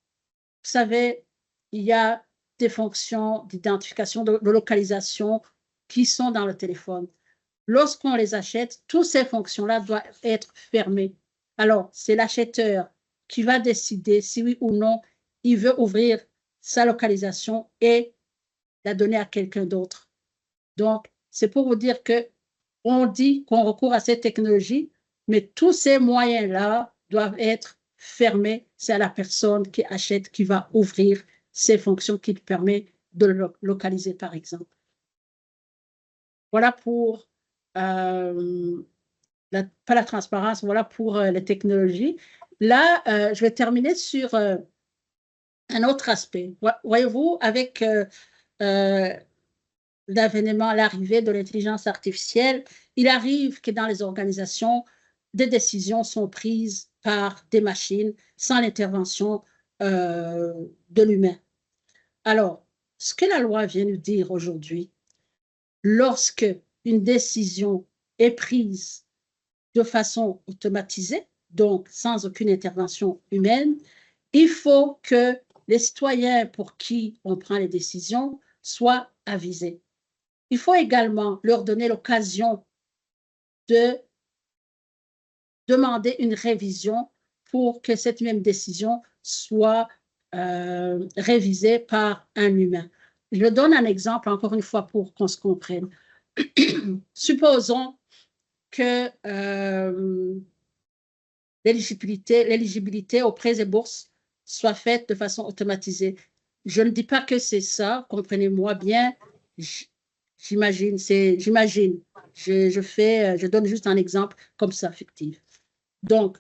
savez, il y a des fonctions d'identification, de localisation qui sont dans le téléphone. Lorsqu'on les achète, toutes ces fonctions-là doivent être fermées. Alors, c'est l'acheteur qui va décider si oui ou non il veut ouvrir sa localisation et la donner à quelqu'un d'autre. Donc, c'est pour vous dire qu'on dit qu'on recourt à cette technologie, mais tous ces moyens-là doivent être fermés. C'est à la personne qui achète qui va ouvrir ces fonctions qui permet de le localiser, par exemple. Voilà pour, pas la transparence, voilà pour les technologies. Là, je vais terminer sur un autre aspect. Voyez-vous, avec l'avènement, l'arrivée de l'intelligence artificielle, il arrive que dans les organisations, des décisions sont prises par des machines sans l'intervention de l'humain. Alors, ce que la loi vient nous dire aujourd'hui, lorsque une décision est prise de façon automatisée, donc sans aucune intervention humaine. Il faut que les citoyens pour qui on prend les décisions soient avisés. Il faut également leur donner l'occasion de demander une révision pour que cette même décision soit révisée par un humain. Je donne un exemple, encore une fois, pour qu'on se comprenne. Supposons que l'éligibilité aux prêts et bourses soit faite de façon automatisée. Je ne dis pas que c'est ça, comprenez-moi bien, j'imagine, je donne juste un exemple comme ça, fictif. Donc,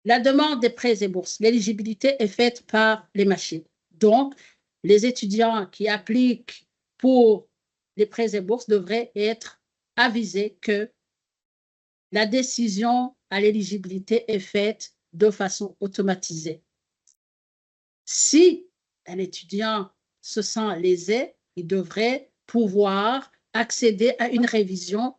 la demande des prêts et bourses, l'éligibilité est faite par les machines. Donc, les étudiants qui appliquent pour les prêts et bourses devraient être avisés que la décision à l'éligibilité est faite de façon automatisée. Si un étudiant se sent lésé, il devrait pouvoir accéder à une révision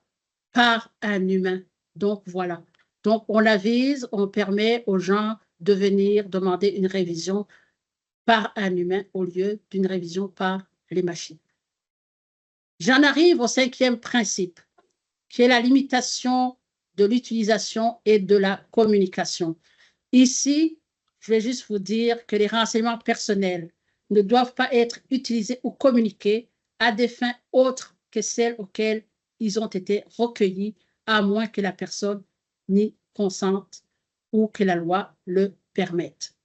par un humain. Donc, voilà. Donc, on avise, on permet aux gens de venir demander une révision par un humain au lieu d'une révision par les machines. J'en arrive au 5e principe, qui est la limitation de l'utilisation et de la communication. Ici, je vais juste vous dire que les renseignements personnels ne doivent pas être utilisés ou communiqués à des fins autres que celles auxquelles ils ont été recueillis, à moins que la personne n'y consente ou que la loi le permette.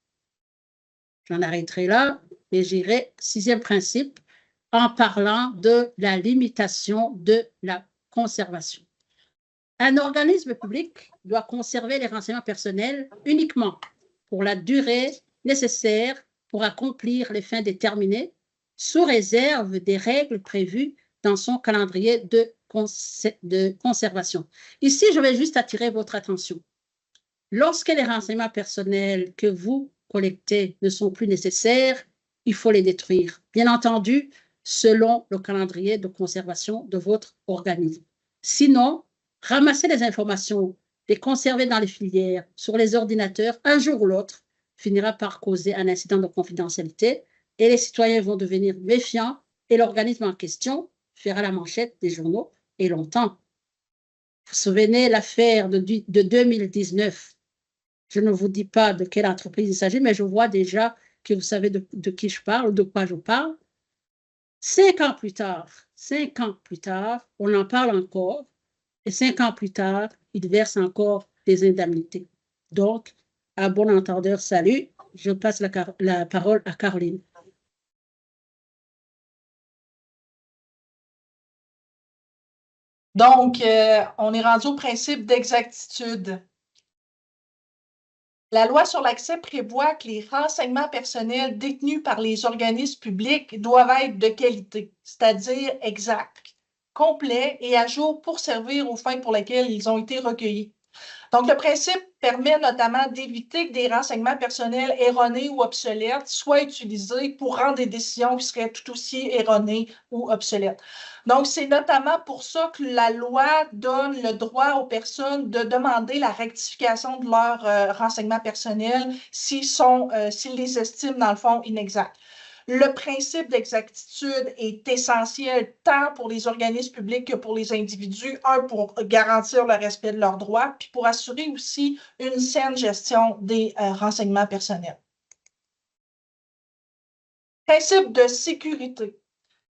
J'en arrêterai là et j'irai 6e principe en parlant de la limitation de la conservation. Un organisme public doit conserver les renseignements personnels uniquement pour la durée nécessaire pour accomplir les fins déterminées, sous réserve des règles prévues dans son calendrier de conservation. Ici, je vais juste attirer votre attention. Lorsque les renseignements personnels que vous collectez ne sont plus nécessaires, il faut les détruire. Bien entendu, selon le calendrier de conservation de votre organisme. Sinon, ramasser les informations, les conserver dans les filières, sur les ordinateurs, un jour ou l'autre, finira par causer un incident de confidentialité et les citoyens vont devenir méfiants et l'organisme en question fera la manchette des journaux et longtemps. Vous vous souvenez l'affaire de 2019. Je ne vous dis pas de quelle entreprise il s'agit, mais je vois déjà que vous savez de qui je parle, de quoi je parle. 5 ans plus tard, on en parle encore. Et 5 ans plus tard, il verse encore des indemnités. Donc, à bon entendeur, salut. Je passe la parole à Caroline. Donc, on est rendu au principe d'exactitude. La loi sur l'accès prévoit que les renseignements personnels détenus par les organismes publics doivent être de qualité, c'est-à-dire exacts, complets et à jour pour servir aux fins pour lesquelles ils ont été recueillis. Donc, le principe permet notamment d'éviter que des renseignements personnels erronés ou obsolètes soient utilisés pour rendre des décisions qui seraient tout aussi erronées ou obsolètes. Donc, c'est notamment pour ça que la loi donne le droit aux personnes de demander la rectification de leurs renseignements personnels s'ils les estiment, dans le fond, inexacts. Le principe d'exactitude est essentiel tant pour les organismes publics que pour les individus, pour garantir le respect de leurs droits, puis pour assurer aussi une saine gestion des renseignements personnels. Principe de sécurité.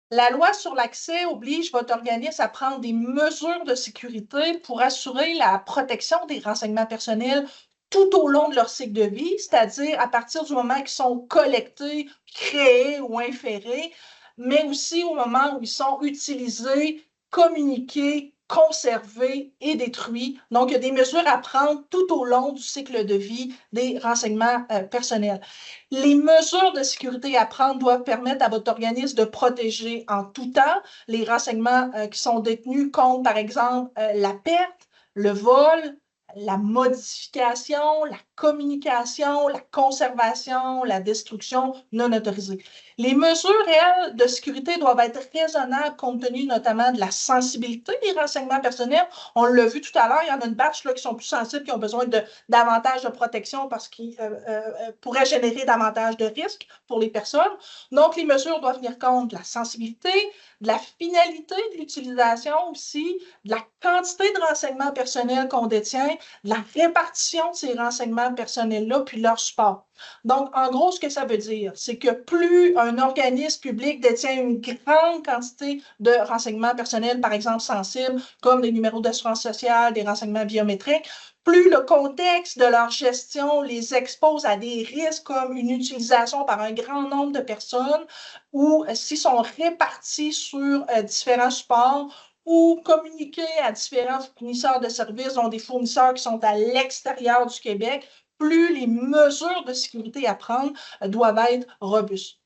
La loi sur l'accès oblige votre organisme à prendre des mesures de sécurité pour assurer la protection des renseignements personnels tout au long de leur cycle de vie, c'est-à-dire à partir du moment qu'ils sont collectés, créés ou inférés, mais aussi au moment où ils sont utilisés, communiqués, conservés et détruits. Donc, il y a des mesures à prendre tout au long du cycle de vie des renseignements personnels. Les mesures de sécurité à prendre doivent permettre à votre organisme de protéger en tout temps les renseignements qui sont détenus contre, par exemple, la perte, le vol, la modification, la communication, la conservation, la destruction non autorisée. Les mesures réelles de sécurité doivent être raisonnables compte tenu notamment de la sensibilité des renseignements personnels. On l'a vu tout à l'heure, il y en a une batch là, qui sont plus sensibles, qui ont besoin de davantage de protection parce qu'ils pourraient générer davantage de risques pour les personnes. Donc, les mesures doivent tenir compte de la sensibilité, de la finalité de l'utilisation aussi, de la quantité de renseignements personnels qu'on détient, de la répartition de ces renseignements personnels-là, puis leur support. Donc, en gros, ce que ça veut dire, c'est que plus un organisme public détient une grande quantité de renseignements personnels, par exemple sensibles, comme des numéros d'assurance sociale, des renseignements biométriques, plus le contexte de leur gestion les expose à des risques comme une utilisation par un grand nombre de personnes ou s'ils sont répartis sur différents supports ou communiquer à différents fournisseurs de services, dont des fournisseurs qui sont à l'extérieur du Québec, plus les mesures de sécurité à prendre doivent être robustes.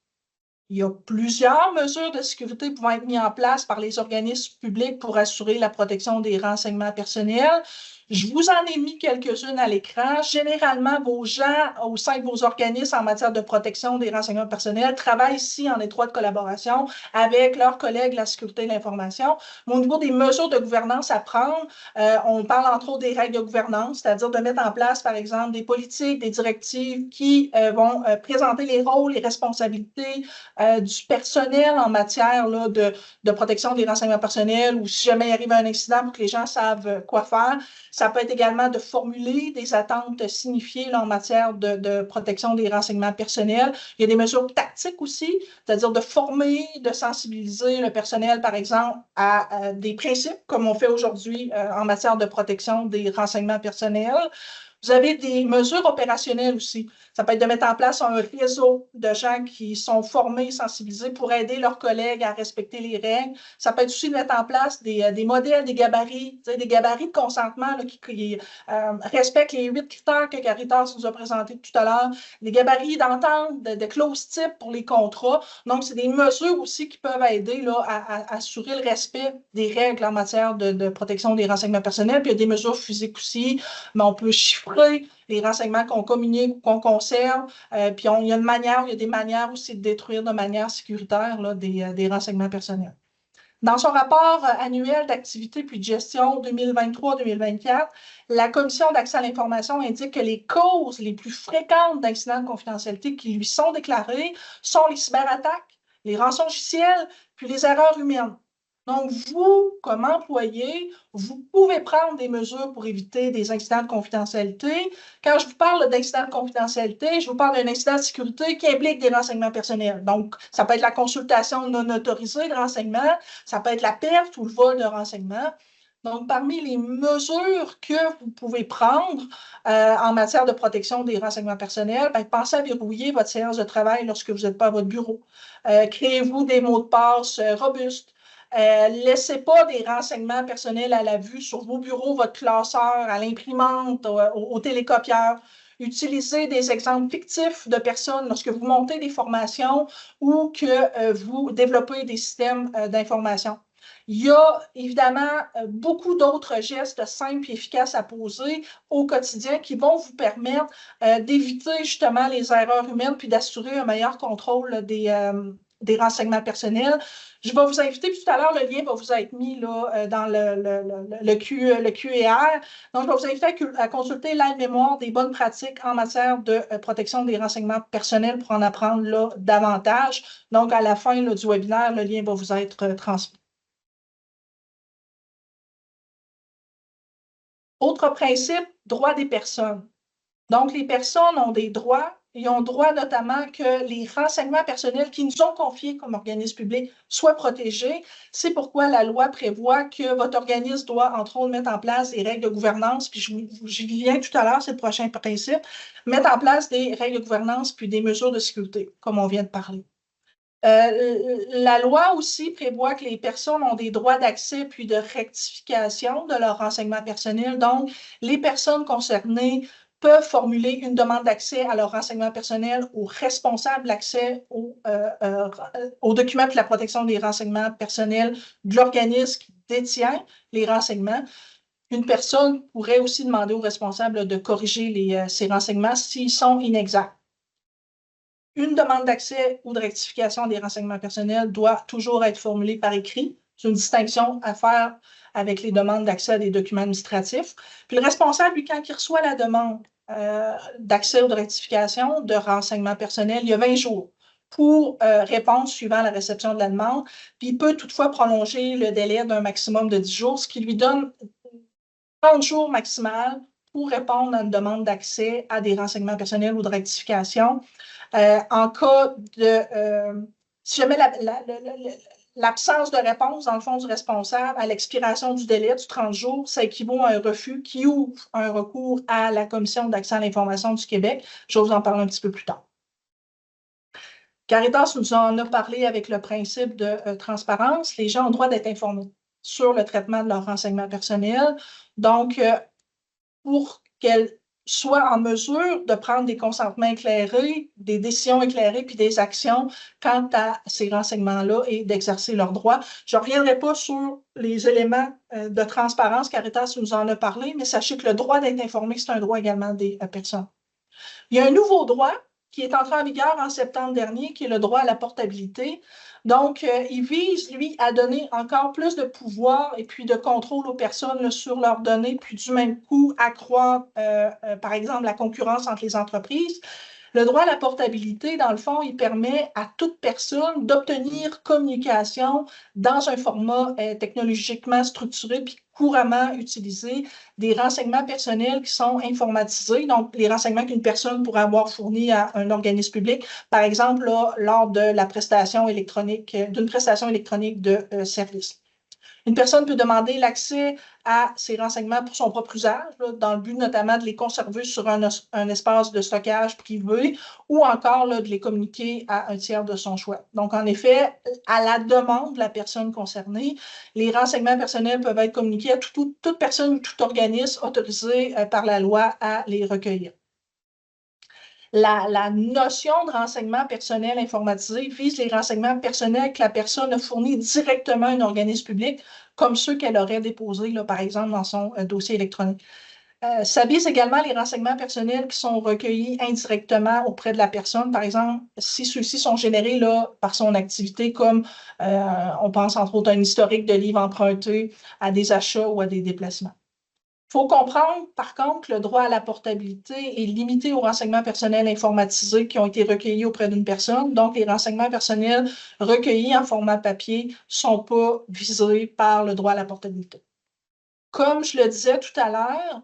Il y a plusieurs mesures de sécurité pouvant être mises en place par les organismes publics pour assurer la protection des renseignements personnels. Je vous en ai mis quelques-unes à l'écran. Généralement, vos gens au sein de vos organismes en matière de protection des renseignements personnels travaillent ici en étroite collaboration avec leurs collègues de la sécurité de l'information. Au niveau des mesures de gouvernance à prendre, on parle entre autres des règles de gouvernance, c'est-à-dire de mettre en place, par exemple, des politiques, des directives qui vont présenter les rôles et responsabilités du personnel en matière là, de protection des renseignements personnels ou si jamais il arrive un incident pour que les gens savent quoi faire. Ça peut être également de formuler des attentes signifiées là, en matière de protection des renseignements personnels. Il y a des mesures tactiques aussi, c'est-à-dire de former, de sensibiliser le personnel, par exemple, à des principes, comme on fait aujourd'hui en matière de protection des renseignements personnels. Vous avez des mesures opérationnelles aussi. Ça peut être de mettre en place un réseau de gens qui sont formés, sensibilisés pour aider leurs collègues à respecter les règles. Ça peut être aussi de mettre en place des modèles, des gabarits de consentement là, qui respectent les 8 critères que Caritas nous a présentés tout à l'heure, des gabarits d'entente, de clauses type pour les contrats. Donc, c'est des mesures aussi qui peuvent aider là, à assurer le respect des règles en matière de protection des renseignements personnels. Puis, il y a des mesures physiques aussi, mais on peut chiffrer les renseignements qu'on communique ou qu'on conserve. Puis il y a des manières aussi de détruire de manière sécuritaire là, des renseignements personnels. Dans son rapport annuel d'activité puis de gestion 2023-2024, la Commission d'accès à l'information indique que les causes les plus fréquentes d'incidents de confidentialité qui lui sont déclarées sont les cyberattaques, les rançongiciels, puis les erreurs humaines. Donc, vous, comme employé, vous pouvez prendre des mesures pour éviter des incidents de confidentialité. Quand je vous parle d'incidents de confidentialité, je vous parle d'un incident de sécurité qui implique des renseignements personnels. Donc, ça peut être la consultation non autorisée de renseignements, ça peut être la perte ou le vol de renseignements. Donc, parmi les mesures que vous pouvez prendre en matière de protection des renseignements personnels, pensez à verrouiller votre séance de travail lorsque vous n'êtes pas à votre bureau. Créez-vous des mots de passe robustes. Laissez pas des renseignements personnels à la vue sur vos bureaux, votre classeur, à l'imprimante, au télécopieur. Utilisez des exemples fictifs de personnes lorsque vous montez des formations ou que vous développez des systèmes d'information. Il y a évidemment beaucoup d'autres gestes simples et efficaces à poser au quotidien qui vont vous permettre d'éviter justement les erreurs humaines puis d'assurer un meilleur contrôle des renseignements personnels. Je vais vous inviter, puis tout à l'heure, le lien va vous être mis là, dans le QER. Donc, je vais vous inviter à consulter l'aide-mémoire des bonnes pratiques en matière de protection des renseignements personnels pour en apprendre là, davantage. Donc, à la fin là, du webinaire, le lien va vous être transmis. Autre principe, droit des personnes. Donc, les personnes ont des droits. Ils ont droit notamment que les renseignements personnels qui nous ont confiés comme organisme public soient protégés. C'est pourquoi la loi prévoit que votre organisme doit, entre autres, mettre en place des règles de gouvernance, puis j'y viens tout à l'heure, c'est le prochain principe, mettre en place des règles de gouvernance puis des mesures de sécurité, comme on vient de parler. La loi aussi prévoit que les personnes ont des droits d'accès puis de rectification de leurs renseignements personnels. Donc, les personnes concernées peuvent formuler une demande d'accès à leurs renseignements personnels aux responsables d'accès aux documents de la protection des renseignements personnels de l'organisme qui détient les renseignements. Une personne pourrait aussi demander au responsable de corriger ces renseignements s'ils sont inexacts. Une demande d'accès ou de rectification des renseignements personnels doit toujours être formulée par écrit. C'est une distinction à faire avec les demandes d'accès à des documents administratifs. Puis le responsable, lui, quand il reçoit la demande d'accès ou de rectification de renseignements personnels, il y a 20 jours pour répondre suivant la réception de la demande. Puis il peut toutefois prolonger le délai d'un maximum de 10 jours, ce qui lui donne 30 jours maximal pour répondre à une demande d'accès à des renseignements personnels ou de rectification. En cas de... si jamais l'absence de réponse, dans le fond, du responsable à l'expiration du délai du 30 jours, ça équivaut à un refus qui ouvre un recours à la Commission d'accès à l'information du Québec. Je vais vous en parler un petit peu plus tard. Caritas nous en a parlé avec le principe de transparence. Les gens ont le droit d'être informés sur le traitement de leurs renseignements personnels. Donc, pour qu'elles soient en mesure de prendre des consentements éclairés, des décisions éclairées, puis des actions quant à ces renseignements-là et d'exercer leurs droits. Je ne reviendrai pas sur les éléments de transparence, Caritas nous en a parlé, mais sachez que le droit d'être informé, c'est un droit également des personnes. Il y a un nouveau droit qui est entré en vigueur en septembre dernier, qui est le droit à la portabilité. Donc, il vise, lui, à donner encore plus de pouvoir et puis de contrôle aux personnes là, sur leurs données, puis du même coup, accroître, par exemple, la concurrence entre les entreprises. Le droit à la portabilité, dans le fond, il permet à toute personne d'obtenir communication dans un format technologiquement structuré puis couramment utilisé, des renseignements personnels qui sont informatisés, donc les renseignements qu'une personne pourrait avoir fournis à un organisme public, par exemple là, lors de la prestation électronique, d'une prestation électronique de service. Une personne peut demander l'accès à ces renseignements pour son propre usage, là, dans le but notamment de les conserver sur un espace de stockage privé ou encore là, de les communiquer à un tiers de son choix. Donc, en effet, à la demande de la personne concernée, les renseignements personnels peuvent être communiqués à toute personne ou tout organisme autorisé par la loi à les recueillir. La notion de renseignement personnel informatisé vise les renseignements personnels que la personne a fournis directement à un organisme public, comme ceux qu'elle aurait déposés, là, par exemple, dans son dossier électronique. Ça vise également les renseignements personnels qui sont recueillis indirectement auprès de la personne. Par exemple, si ceux-ci sont générés là, par son activité, comme on pense entre autres à un historique de livres empruntés, à des achats ou à des déplacements. Il faut comprendre, par contre, que le droit à la portabilité est limité aux renseignements personnels informatisés qui ont été recueillis auprès d'une personne. Donc, les renseignements personnels recueillis en format papier ne sont pas visés par le droit à la portabilité. Comme je le disais tout à l'heure,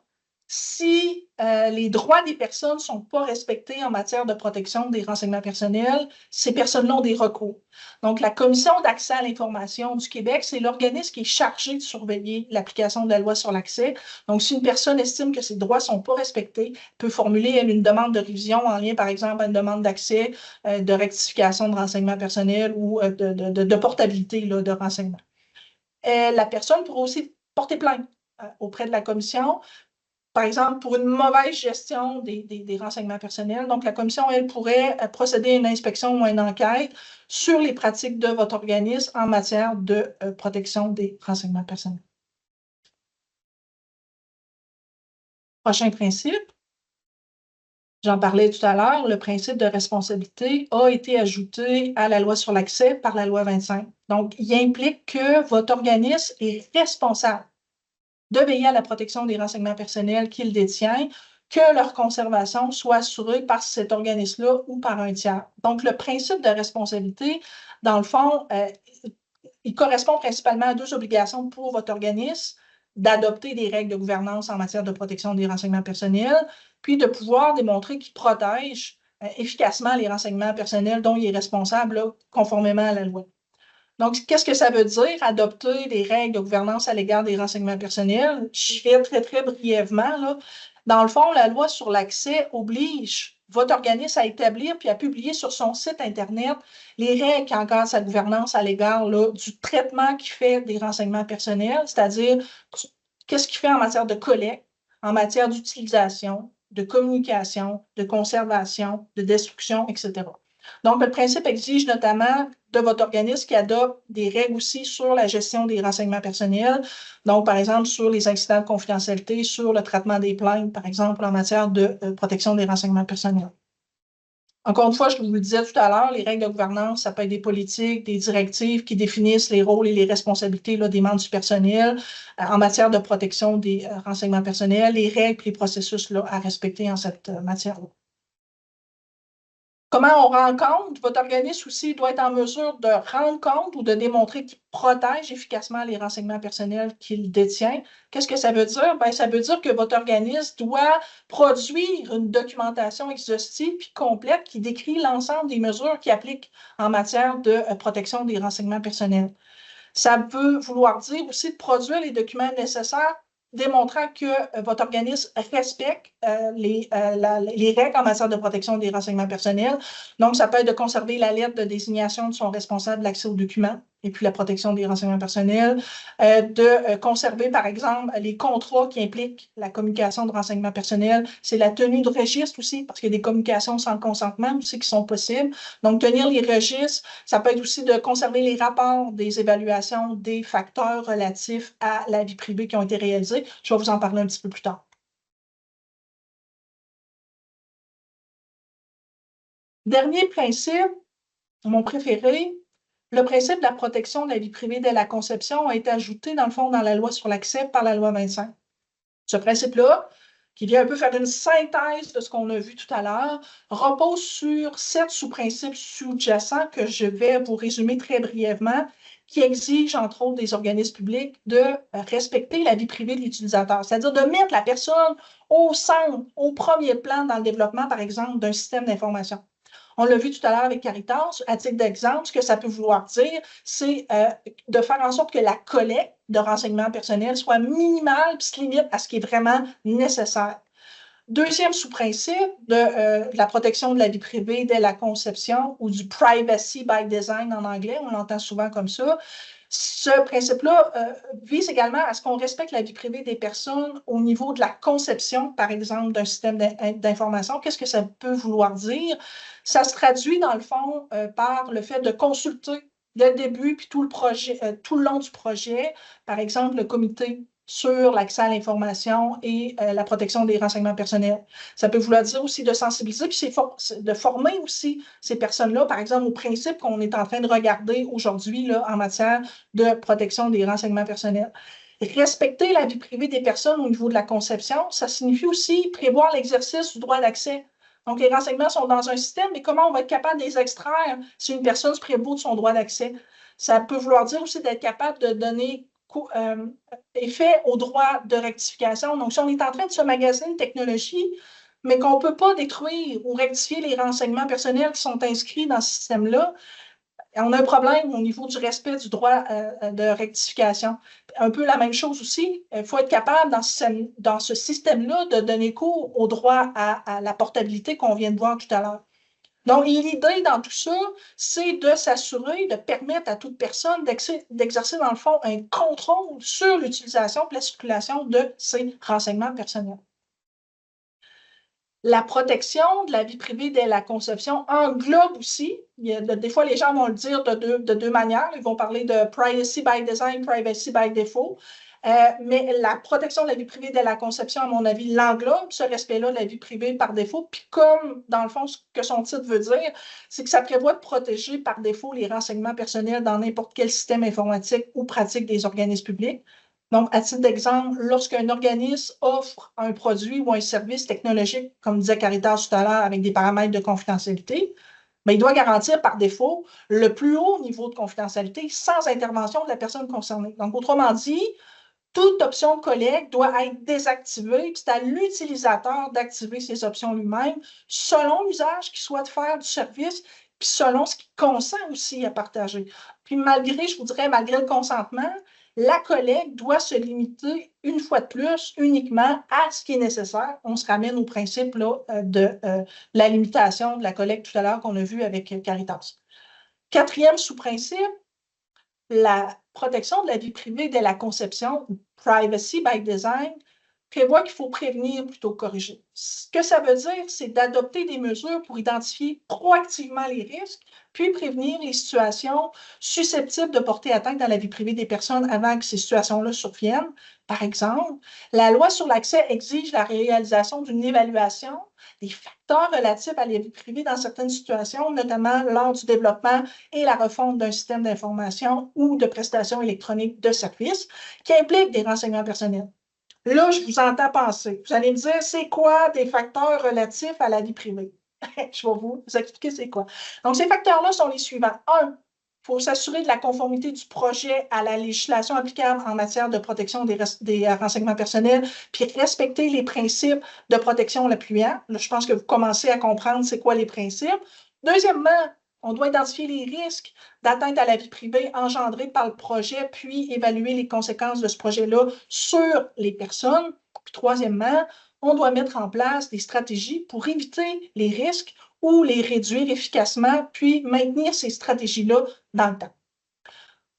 si les droits des personnes ne sont pas respectés en matière de protection des renseignements personnels, ces personnes-là ont des recours. Donc, la Commission d'accès à l'information du Québec, c'est l'organisme qui est chargé de surveiller l'application de la loi sur l'accès. Donc, si une personne estime que ses droits ne sont pas respectés, elle peut formuler une demande de révision en lien, par exemple, à une demande d'accès, de rectification de renseignements personnels ou de portabilité là, de renseignements. La personne pourra aussi porter plainte auprès de la Commission, par exemple, pour une mauvaise gestion des renseignements personnels. Donc, la Commission, elle, pourrait procéder à une inspection ou à une enquête sur les pratiques de votre organisme en matière de protection des renseignements personnels. Prochain principe. J'en parlais tout à l'heure, le principe de responsabilité a été ajouté à la loi sur l'accès par la loi 25. Donc, il implique que votre organisme est responsable de veiller à la protection des renseignements personnels qu'il détient, que leur conservation soit assurée par cet organisme-là ou par un tiers. Donc, le principe de responsabilité, dans le fond, il correspond principalement à deux obligations pour votre organisme, d'adopter des règles de gouvernance en matière de protection des renseignements personnels, puis de pouvoir démontrer qu'il protège efficacement les renseignements personnels dont il est responsable là, conformément à la loi. Donc, qu'est-ce que ça veut dire, adopter des règles de gouvernance à l'égard des renseignements personnels? Je vais très, très brièvement. Là. Dans le fond, la loi sur l'accès oblige votre organisme à établir puis à publier sur son site Internet les règles qui encadrent sa gouvernance à l'égard du traitement qu'il fait des renseignements personnels, c'est-à-dire qu'est-ce qu'il fait en matière de collecte, en matière d'utilisation, de communication, de conservation, de destruction, etc. Donc, le principe exige notamment de votre organisme qu'il adopte des règles aussi sur la gestion des renseignements personnels. Donc, par exemple, sur les incidents de confidentialité, sur le traitement des plaintes, par exemple, en matière de protection des renseignements personnels. Encore une fois, je vous le disais tout à l'heure, les règles de gouvernance, ça peut être des politiques, des directives qui définissent les rôles et les responsabilités là, des membres du personnel en matière de protection des renseignements personnels, les règles et les processus là, à respecter en cette matière-là. Comment on rend compte? Votre organisme aussi doit être en mesure de rendre compte ou de démontrer qu'il protège efficacement les renseignements personnels qu'il détient. Qu'est-ce que ça veut dire? Bien, ça veut dire que votre organisme doit produire une documentation exhaustive et complète qui décrit l'ensemble des mesures qu'il applique en matière de protection des renseignements personnels. Ça peut vouloir dire aussi de produire les documents nécessaires démontrant que votre organisme respecte les règles en matière de protection des renseignements personnels. Donc, ça peut être de conserver la lettre de désignation de son responsable de l'accès aux documents et puis la protection des renseignements personnels, de conserver, par exemple, les contrats qui impliquent la communication de renseignements personnels. C'est la tenue de registre aussi, parce qu'il y a des communications sans consentement aussi qui sont possibles. Donc, tenir les registres, ça peut être aussi de conserver les rapports des évaluations des facteurs relatifs à la vie privée qui ont été réalisés. Je vais vous en parler un petit peu plus tard. Dernier principe, mon préféré, le principe de la protection de la vie privée dès la conception a été ajouté, dans le fond, dans la loi sur l'accès par la loi 25. Ce principe-là, qui vient un peu faire une synthèse de ce qu'on a vu tout à l'heure, repose sur 7 sous-principes sous-jacents que je vais vous résumer très brièvement, qui exigent, entre autres, des organismes publics de respecter la vie privée de l'utilisateur, c'est-à-dire de mettre la personne au centre, au premier plan dans le développement, par exemple, d'un système d'information. On l'a vu tout à l'heure avec Caritas. À titre d'exemple, ce que ça peut vouloir dire, c'est de faire en sorte que la collecte de renseignements personnels soit minimale et se limite à ce qui est vraiment nécessaire. Deuxième sous-principe de la protection de la vie privée dès la conception ou du privacy by design en anglais, on l'entend souvent comme ça. Ce principe-là vise également à ce qu'on respecte la vie privée des personnes au niveau de la conception, par exemple, d'un système d'information. Qu'est-ce que ça peut vouloir dire? Ça se traduit, dans le fond, par le fait de consulter dès le début, puis tout le long du projet, par exemple, le comité sur l'accès à l'information et la protection des renseignements personnels. Ça peut vouloir dire aussi de sensibiliser, puis de former aussi ces personnes-là, par exemple, aux principes qu'on est en train de regarder aujourd'hui en matière de protection des renseignements personnels. Respecter la vie privée des personnes au niveau de la conception, ça signifie aussi prévoir l'exercice du droit d'accès. Donc, les renseignements sont dans un système, mais comment on va être capable de les extraire si une personne se prévaut de son droit d'accès? Ça peut vouloir dire aussi d'être capable de donner effet au droit de rectification. Donc, si on est en train de se magasiner une technologie, mais qu'on ne peut pas détruire ou rectifier les renseignements personnels qui sont inscrits dans ce système-là, on a un problème au niveau du respect du droit de rectification. Un peu la même chose aussi, il faut être capable dans ce système-là de donner cours au droit à la portabilité qu'on vient de voir tout à l'heure. Donc, l'idée dans tout ça, c'est de s'assurer, de permettre à toute personne d'exercer, dans le fond, un contrôle sur l'utilisation et la circulation de ces renseignements personnels. La protection de la vie privée dès la conception englobe aussi, des fois les gens vont le dire de deux manières, ils vont parler de privacy by design, privacy by default, mais la protection de la vie privée dès la conception, à mon avis, l'englobe, ce respect-là de la vie privée par défaut, puis comme, dans le fond, ce que son titre veut dire, c'est que ça prévoit de protéger par défaut les renseignements personnels dans n'importe quel système informatique ou pratique des organismes publics. Donc, à titre d'exemple, lorsqu'un organisme offre un produit ou un service technologique, comme disait Caritas tout à l'heure, avec des paramètres de confidentialité, mais il doit garantir par défaut le plus haut niveau de confidentialité sans intervention de la personne concernée. Donc, autrement dit, toute option de collecte doit être désactivée, puis c'est à l'utilisateur d'activer ces options lui-même selon l'usage qu'il souhaite faire du service, puis selon ce qu'il consent aussi à partager. Puis malgré, je vous dirais, malgré le consentement, la collecte doit se limiter une fois de plus uniquement à ce qui est nécessaire. On se ramène au principe là, de la limitation de la collecte tout à l'heure qu'on a vu avec Caritas. Quatrième sous-principe, la protection de la vie privée dès la conception, privacy by design, prévoit qu'il faut prévenir plutôt que corriger. Ce que ça veut dire, c'est d'adopter des mesures pour identifier proactivement les risques, puis prévenir les situations susceptibles de porter atteinte à la vie privée des personnes avant que ces situations-là surviennent. Par exemple, la loi sur l'accès exige la réalisation d'une évaluation des facteurs relatifs à la vie privée dans certaines situations, notamment lors du développement et la refonte d'un système d'information ou de prestations électroniques de services qui implique des renseignements personnels. Là, je vous entends penser. Vous allez me dire, c'est quoi des facteurs relatifs à la vie privée? Je vais vous expliquer c'est quoi. Donc, ces facteurs-là sont les suivants. Un, il faut s'assurer de la conformité du projet à la législation applicable en matière de protection des renseignements personnels, puis respecter les principes de protection le plus ample. Là, je pense que vous commencez à comprendre c'est quoi les principes. Deuxièmement, on doit identifier les risques d'atteinte à la vie privée engendrés par le projet, puis évaluer les conséquences de ce projet-là sur les personnes. Puis troisièmement, on doit mettre en place des stratégies pour éviter les risques ou les réduire efficacement, puis maintenir ces stratégies-là dans le temps.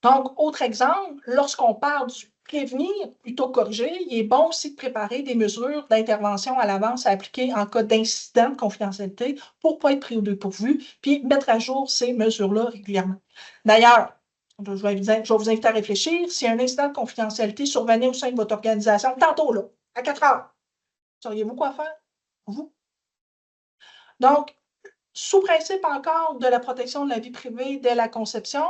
Donc, autre exemple, lorsqu'on parle du prévenir plutôt que corriger, il est bon aussi de préparer des mesures d'intervention à l'avance à appliquer en cas d'incident de confidentialité pour ne pas être pris au dépourvu, puis mettre à jour ces mesures-là régulièrement. D'ailleurs, je vais vous inviter à réfléchir, si un incident de confidentialité survenait au sein de votre organisation, tantôt là, à 4 heures, sauriez-vous quoi faire? Vous? Donc, sous principe encore de la protection de la vie privée dès la conception,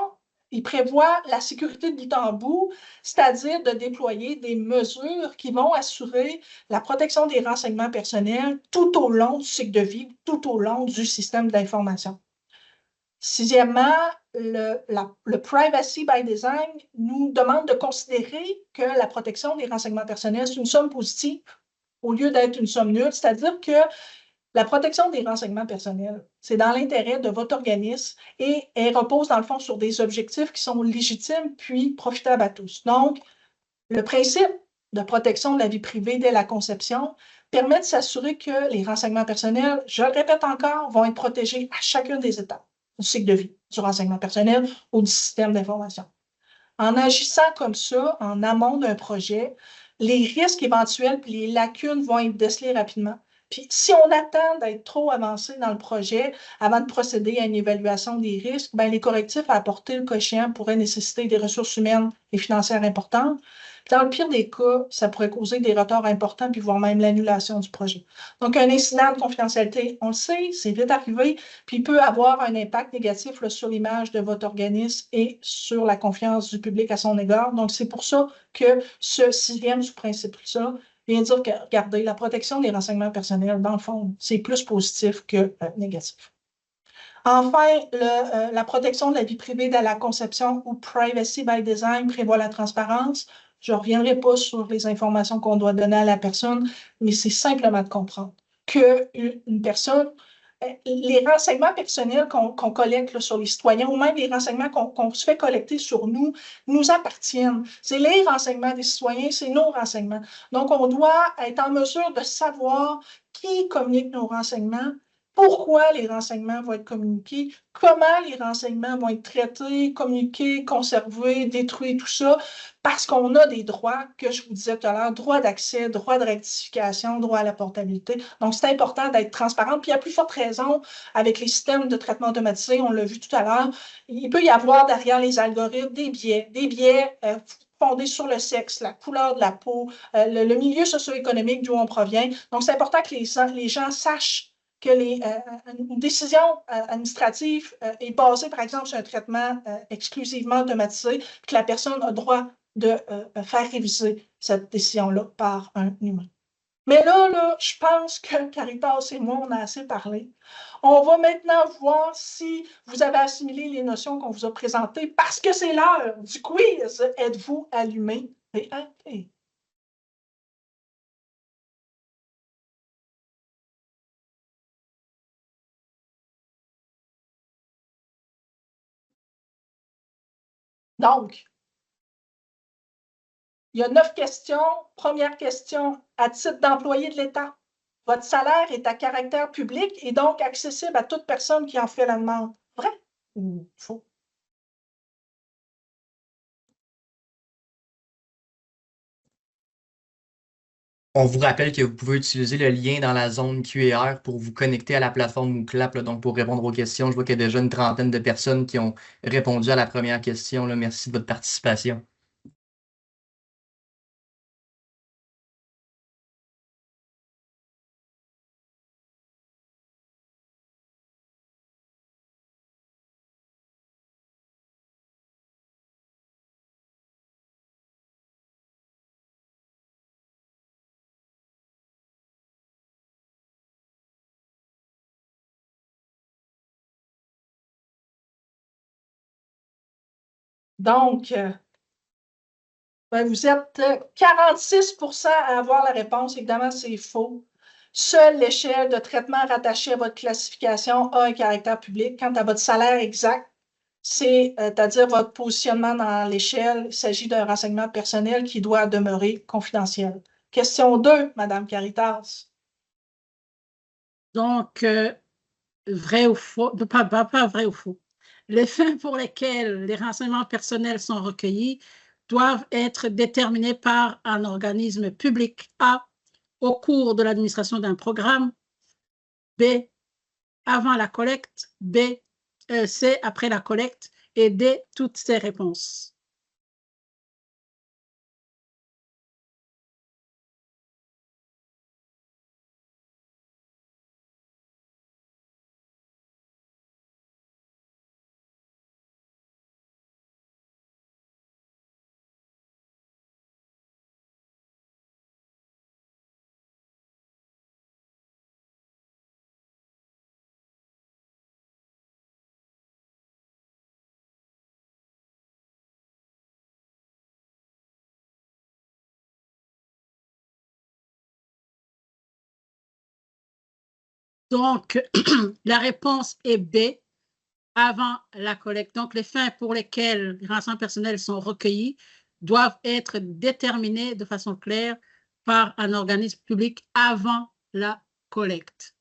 il prévoit la sécurité de bout en bout, c'est-à-dire de déployer des mesures qui vont assurer la protection des renseignements personnels tout au long du cycle de vie, tout au long du système d'information. Sixièmement, le Privacy by Design nous demande de considérer que la protection des renseignements personnels, c'est une somme positive au lieu d'être une somme nulle, c'est-à-dire que la protection des renseignements personnels, c'est dans l'intérêt de votre organisme et elle repose dans le fond sur des objectifs qui sont légitimes puis profitables à tous. Donc, le principe de protection de la vie privée dès la conception permet de s'assurer que les renseignements personnels, je le répète encore, vont être protégés à chacune des étapes du cycle de vie du renseignement personnel ou du système d'information. En agissant comme ça, en amont d'un projet, les risques éventuels et les lacunes vont être décelés rapidement. Puis, si on attend d'être trop avancé dans le projet avant de procéder à une évaluation des risques, bien, les correctifs à apporter le cas échéant pourraient nécessiter des ressources humaines et financières importantes. Puis, dans le pire des cas, ça pourrait causer des retards importants, puis voire même l'annulation du projet. Donc, un incident de confidentialité, on le sait, c'est vite arrivé, puis il peut avoir un impact négatif là, sur l'image de votre organisme et sur la confiance du public à son égard. Donc, c'est pour ça que ce sixième sous-principe-là vient dire que, regardez, la protection des renseignements personnels, dans le fond, c'est plus positif que négatif. Enfin, la protection de la vie privée dès la conception ou Privacy by Design prévoit la transparence. Je ne reviendrai pas sur les informations qu'on doit donner à la personne, mais c'est simplement de comprendre qu'une personne, les renseignements personnels qu'on collecte là, sur les citoyens ou même les renseignements qu'on se fait collecter sur nous appartiennent. C'est les renseignements des citoyens, c'est nos renseignements. Donc, on doit être en mesure de savoir qui communique nos renseignements, pourquoi les renseignements vont être communiqués, comment les renseignements vont être traités, communiqués, conservés, détruits, tout ça, parce qu'on a des droits que je vous disais tout à l'heure, droit d'accès, droit de rectification, droit à la portabilité. Donc, c'est important d'être transparent. Puis, à plus forte raison, avec les systèmes de traitement automatisé, on l'a vu tout à l'heure, il peut y avoir derrière les algorithmes des biais fondés sur le sexe, la couleur de la peau, le milieu socio-économique d'où on provient. Donc, c'est important que les gens sachent que une décision administrative est basée, par exemple, sur un traitement exclusivement automatisé, que la personne a droit de faire réviser cette décision-là par un humain. Mais là, je pense que Caritas et moi, on a assez parlé. On va maintenant voir si vous avez assimilé les notions qu'on vous a présentées, parce que c'est l'heure du quiz. Êtes-vous allumé? Donc, il y a 9 questions. Première question, à titre d'employé de l'État, votre salaire est à caractère public et donc accessible à toute personne qui en fait la demande. Vrai ou faux? On vous rappelle que vous pouvez utiliser le lien dans la zone QR pour vous connecter à la plateforme Mooclap, là, donc pour répondre aux questions. Je vois qu'il y a déjà une trentaine de personnes qui ont répondu à la première question, là. Merci de votre participation. Donc, ben, vous êtes 46 à avoir la réponse. Évidemment, c'est faux. Seule l'échelle de traitement rattachée à votre classification a un caractère public. Quant à votre salaire exact, c'est-à-dire votre positionnement dans l'échelle, il s'agit d'un renseignement personnel qui doit demeurer confidentiel. Question 2, Madame Caritas. Donc, vrai ou faux, pas vrai ou faux. Les fins pour lesquelles les renseignements personnels sont recueillis doivent être déterminés par un organisme public A, au cours de l'administration d'un programme, B, avant la collecte, C, après la collecte, et D, toutes ces réponses. Donc, la réponse est B, avant la collecte. Donc, les fins pour lesquelles les renseignements personnels sont recueillis doivent être déterminés de façon claire par un organisme public avant la collecte.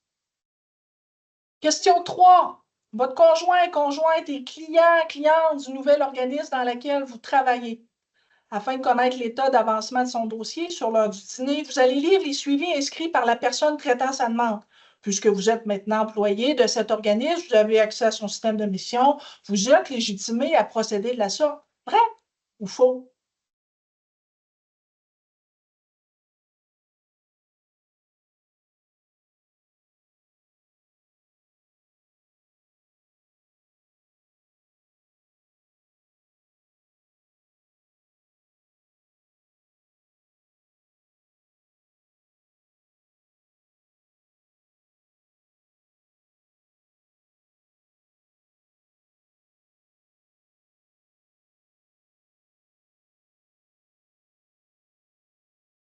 Question 3. Votre conjoint, conjointe est client, cliente du nouvel organisme dans lequel vous travaillez. Afin de connaître l'état d'avancement de son dossier sur l'heure du dîner, vous allez lire les suivis inscrits par la personne traitant sa demande. Puisque vous êtes maintenant employé de cet organisme, vous avez accès à son système de mission, vous êtes légitimé à procéder de la sorte. Vrai ou faux?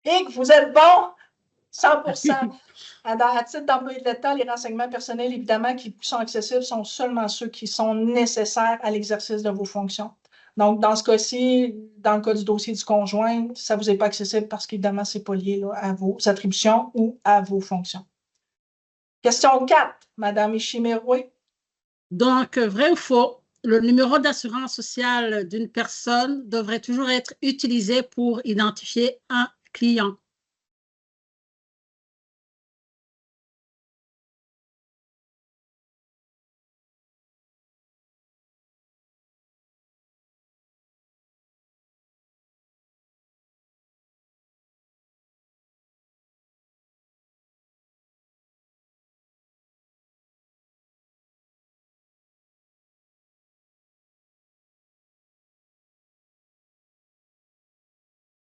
Et que vous êtes bon, 100%. À titre d'employé de l'État, les renseignements personnels, évidemment, qui sont accessibles sont seulement ceux qui sont nécessaires à l'exercice de vos fonctions. Donc, dans ce cas-ci, dans le cas du dossier du conjoint, ça ne vous est pas accessible parce qu'évidemment, ce n'est pas lié là, à vos attributions ou à vos fonctions. Question 4, Madame Ishimeroué. Donc, vrai ou faux, le numéro d'assurance sociale d'une personne devrait toujours être utilisé pour identifier un client.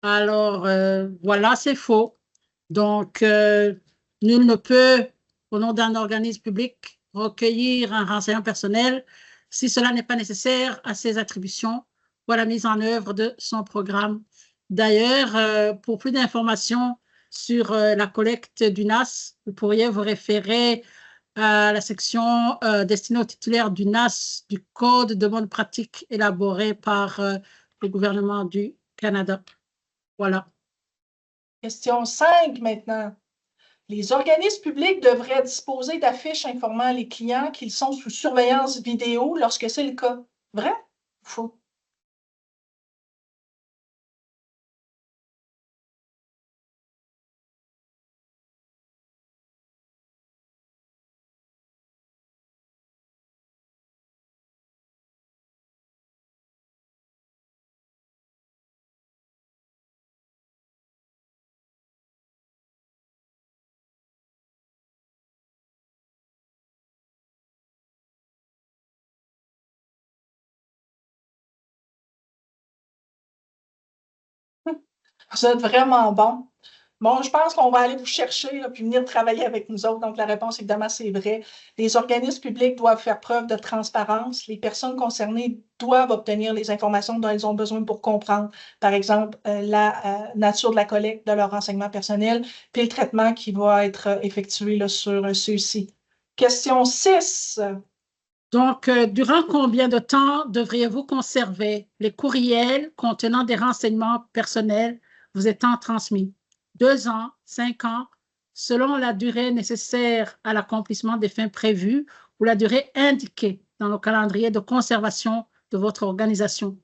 Alors, voilà, c'est faux. Donc, nul ne peut, au nom d'un organisme public, recueillir un renseignement personnel si cela n'est pas nécessaire à ses attributions ou à la mise en œuvre de son programme. D'ailleurs, pour plus d'informations sur la collecte du NAS, vous pourriez vous référer à la section destinée aux titulaires du NAS du Code de bonne pratique élaboré par le gouvernement du Canada. Voilà. Question 5 maintenant. Les organismes publics devraient disposer d'affiches informant les clients qu'ils sont sous surveillance vidéo lorsque c'est le cas. Vrai ou faux? Vous êtes vraiment bon. Bon, je pense qu'on va aller vous chercher là, puis venir travailler avec nous autres. Donc, la réponse, évidemment, c'est vrai. Les organismes publics doivent faire preuve de transparence. Les personnes concernées doivent obtenir les informations dont elles ont besoin pour comprendre, par exemple, la nature de la collecte de leurs renseignements personnels, puis le traitement qui va être effectué là, sur ceux-ci. Question 6. Donc, durant combien de temps devriez-vous conserver les courriels contenant des renseignements personnels vous étant transmis? 2 ans, 5 ans, selon la durée nécessaire à l'accomplissement des fins prévues ou la durée indiquée dans le calendrier de conservation de votre organisation.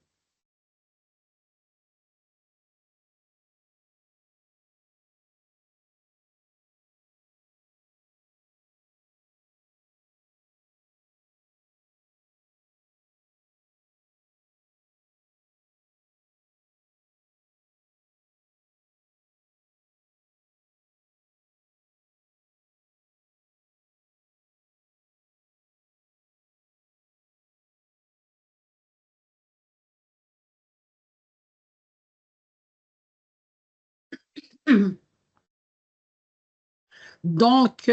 Donc,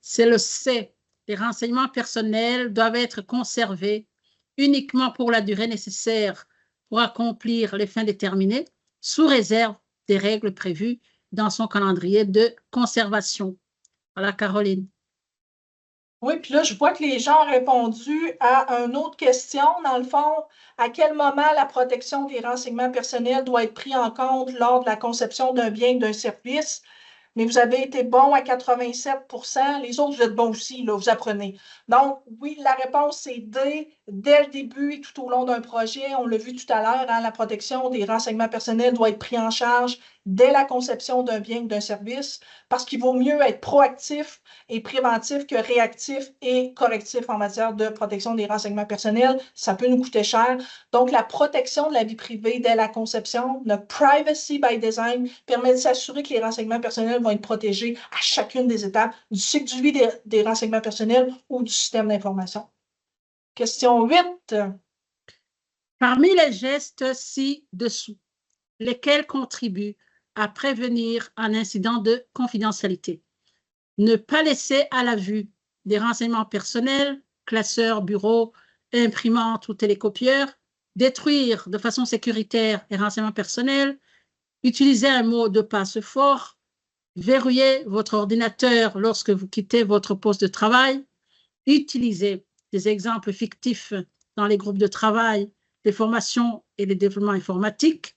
c'est le C. Les renseignements personnels doivent être conservés uniquement pour la durée nécessaire pour accomplir les fins déterminées, sous réserve des règles prévues dans son calendrier de conservation. Voilà, Caroline. Oui, puis là, je vois que les gens ont répondu à une autre question. Dans le fond, à quel moment la protection des renseignements personnels doit être prise en compte lors de la conception d'un bien ou d'un service? Mais vous avez été bon à 87%. Les autres, vous êtes bons aussi, là, vous apprenez. Donc, oui, la réponse, c'est D, dès le début et tout au long d'un projet. On l'a vu tout à l'heure, hein, la protection des renseignements personnels doit être prise en charge dès la conception d'un bien ou d'un service, parce qu'il vaut mieux être proactif et préventif que réactif et correctif en matière de protection des renseignements personnels. Ça peut nous coûter cher. Donc, la protection de la vie privée dès la conception, le privacy by design, permet de s'assurer que les renseignements personnels vont être protégés à chacune des étapes du cycle de vie des renseignements personnels ou du système d'information. Question 8. Parmi les gestes ci-dessous, lesquels contribuent à prévenir un incident de confidentialité? Ne pas laisser à la vue des renseignements personnels, classeurs, bureaux, imprimantes ou télécopieurs, détruire de façon sécuritaire les renseignements personnels, utiliser un mot de passe fort, verrouiller votre ordinateur lorsque vous quittez votre poste de travail, utiliser des exemples fictifs dans les groupes de travail, les formations et les développements informatiques,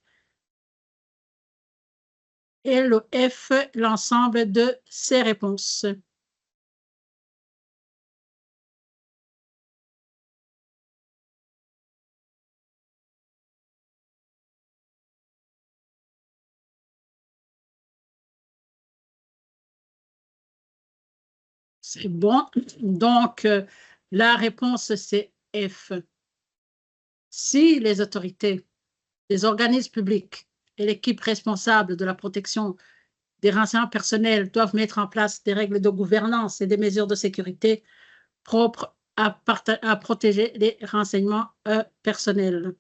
et le F, l'ensemble de ces réponses. C'est bon. Donc, la réponse, c'est F. Si les autorités, les organismes publics et l'équipe responsable de la protection des renseignements personnels doivent mettre en place des règles de gouvernance et des mesures de sécurité propres à protéger les renseignements personnels.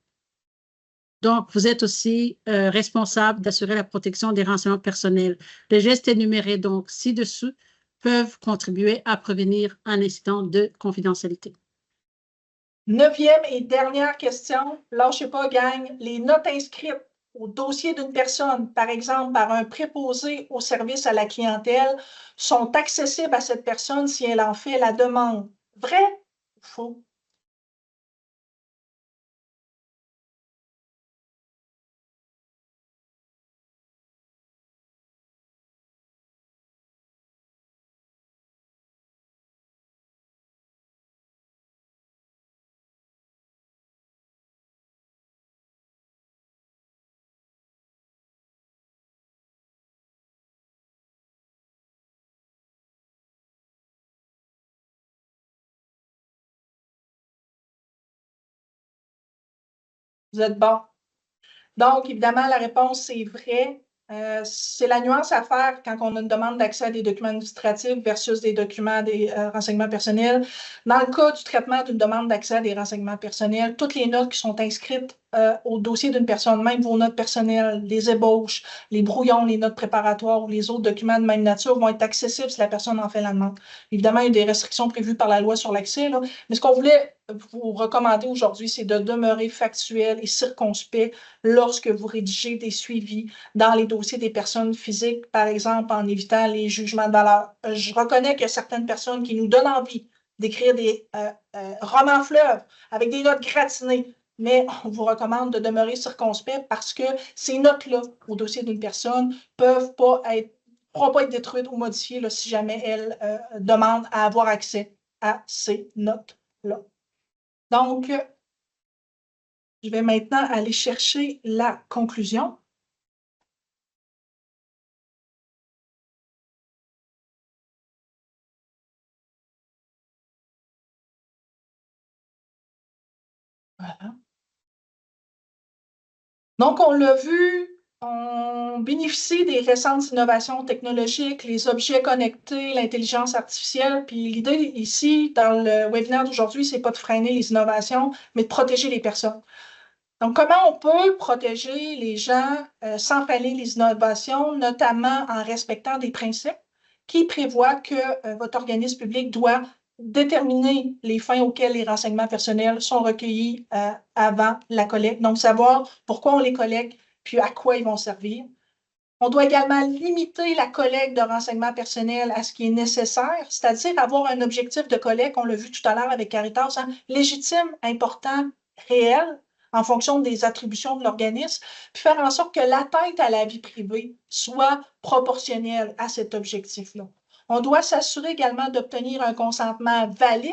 Donc, vous êtes aussi responsable d'assurer la protection des renseignements personnels. Les gestes énumérés donc ci-dessous peuvent contribuer à prévenir un incident de confidentialité. 9e et dernière question. Lâchez pas, gang. Les notes inscrites au dossier d'une personne, par exemple par un préposé au service à la clientèle, sont accessibles à cette personne si elle en fait la demande. Vrai ou faux? Vous êtes bon. Donc, évidemment, la réponse, c'est vrai. C'est la nuance à faire quand on a une demande d'accès à des documents administratifs versus des documents des renseignements personnels. Dans le cas du traitement d'une demande d'accès à des renseignements personnels, toutes les notes qui sont inscrites au dossier d'une personne, même vos notes personnelles, les ébauches, les brouillons, les notes préparatoires ou les autres documents de même nature vont être accessibles si la personne en fait la demande. Évidemment, il y a des restrictions prévues par la loi sur l'accès, mais ce qu'on voulait vous recommander aujourd'hui, c'est de demeurer factuel et circonspect lorsque vous rédigez des suivis dans les dossiers des personnes physiques, par exemple, en évitant les jugements de valeur. Je reconnais qu'il y a certaines personnes qui nous donnent envie d'écrire des romans fleuves avec des notes gratinées, mais on vous recommande de demeurer circonspect parce que ces notes-là au dossier d'une personne ne pourront pas être détruites ou modifiées là, si jamais elle demande à avoir accès à ces notes-là. Donc, je vais maintenant aller chercher la conclusion. Voilà. Donc, on l'a vu, on bénéficie des récentes innovations technologiques, les objets connectés, l'intelligence artificielle. Puis l'idée ici, dans le webinaire d'aujourd'hui, ce n'est pas de freiner les innovations, mais de protéger les personnes. Donc, comment on peut protéger les gens sans freiner les innovations, notamment en respectant des principes qui prévoient que votre organisme public doit déterminer les fins auxquelles les renseignements personnels sont recueillis avant la collecte. Donc, savoir pourquoi on les collecte, puis à quoi ils vont servir. On doit également limiter la collecte de renseignements personnels à ce qui est nécessaire, c'est-à-dire avoir un objectif de collecte, on l'a vu tout à l'heure avec Caritas, légitime, important, réel, en fonction des attributions de l'organisme, puis faire en sorte que l'atteinte à la vie privée soit proportionnelle à cet objectif-là. On doit s'assurer également d'obtenir un consentement valide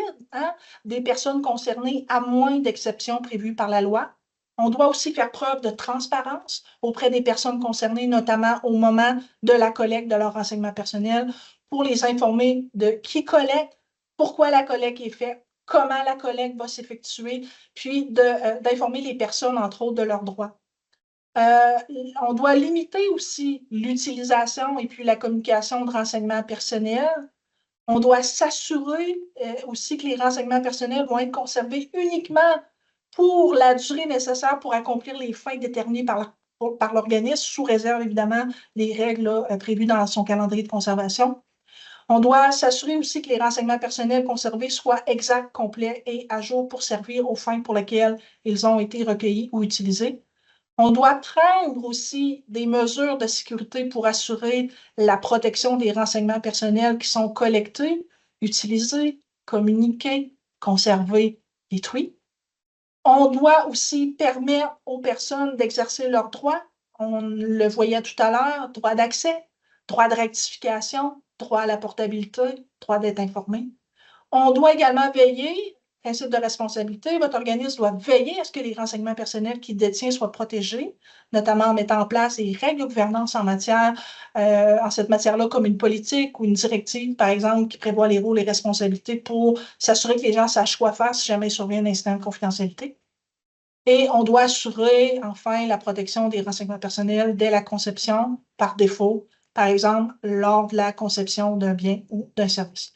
des personnes concernées, à moins d'exceptions prévues par la loi. On doit aussi faire preuve de transparence auprès des personnes concernées, notamment au moment de la collecte de leurs renseignements personnels, pour les informer de qui collecte, pourquoi la collecte est faite, comment la collecte va s'effectuer, puis d'informer les personnes, entre autres, de leurs droits. On doit limiter aussi l'utilisation et puis la communication de renseignements personnels. On doit s'assurer aussi que les renseignements personnels vont être conservés uniquement pour la durée nécessaire pour accomplir les fins déterminées par l'organisme, sous réserve évidemment des règles prévues dans son calendrier de conservation. On doit s'assurer aussi que les renseignements personnels conservés soient exacts, complets et à jour pour servir aux fins pour lesquelles ils ont été recueillis ou utilisés. On doit prendre aussi des mesures de sécurité pour assurer la protection des renseignements personnels qui sont collectés, utilisés, communiqués, conservés, détruits. On doit aussi permettre aux personnes d'exercer leurs droits. On le voyait tout à l'heure, droit d'accès, droit de rectification, droit à la portabilité, droit d'être informé. On doit également veiller, principe de responsabilité, votre organisme doit veiller à ce que les renseignements personnels qu'il détient soient protégés, notamment en mettant en place des règles de gouvernance en cette matière-là, comme une politique ou une directive, par exemple, qui prévoit les rôles et responsabilités pour s'assurer que les gens sachent quoi faire si jamais il survient un incident de confidentialité. Et on doit assurer, enfin, la protection des renseignements personnels dès la conception, par défaut, par exemple, lors de la conception d'un bien ou d'un service.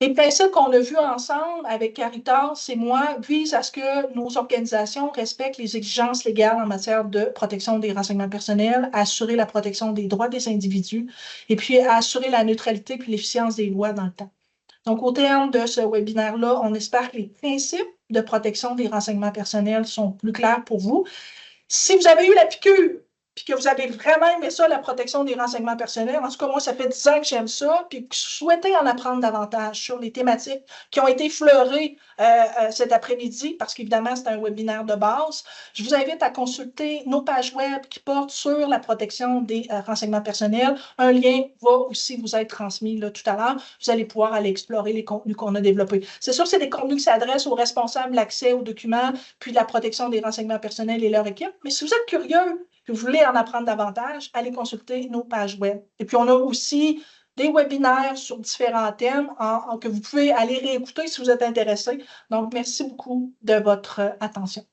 Les principes qu'on a vus ensemble avec Caritas et moi visent à ce que nos organisations respectent les exigences légales en matière de protection des renseignements personnels, à assurer la protection des droits des individus et puis à assurer la neutralité puis l'efficience des lois dans le temps. Donc, au terme de ce webinaire-là, on espère que les principes de protection des renseignements personnels sont plus clairs pour vous. Si vous avez eu la piqûre, puis que vous avez vraiment aimé ça, la protection des renseignements personnels, en tout cas, moi, ça fait 10 ans que j'aime ça, puis que je souhaitais en apprendre davantage sur les thématiques qui ont été effleurées cet après-midi, parce qu'évidemment, c'est un webinaire de base. Je vous invite à consulter nos pages web qui portent sur la protection des renseignements personnels. Un lien va aussi vous être transmis là, tout à l'heure. Vous allez pouvoir aller explorer les contenus qu'on a développés. C'est sûr que c'est des contenus qui s'adressent aux responsables de l'accès aux documents, puis de la protection des renseignements personnels et leur équipe. Mais si vous êtes curieux, que vous voulez en apprendre davantage, allez consulter nos pages web. Et puis, on a aussi des webinaires sur différents thèmes que vous pouvez aller réécouter si vous êtes intéressé. Donc, merci beaucoup de votre attention.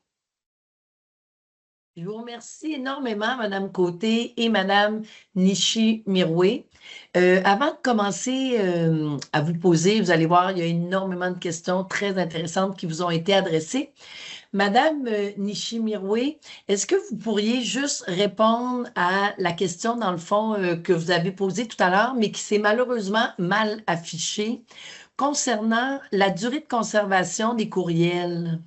Je vous remercie énormément, Mme Côté et Mme Nishi-Miroué. Avant de commencer à vous poser, vous allez voir, il y a énormément de questions très intéressantes qui vous ont été adressées. Madame Nishimirwe, est-ce que vous pourriez juste répondre à la question, dans le fond, que vous avez posée tout à l'heure, mais qui s'est malheureusement mal affichée, concernant la durée de conservation des courriels?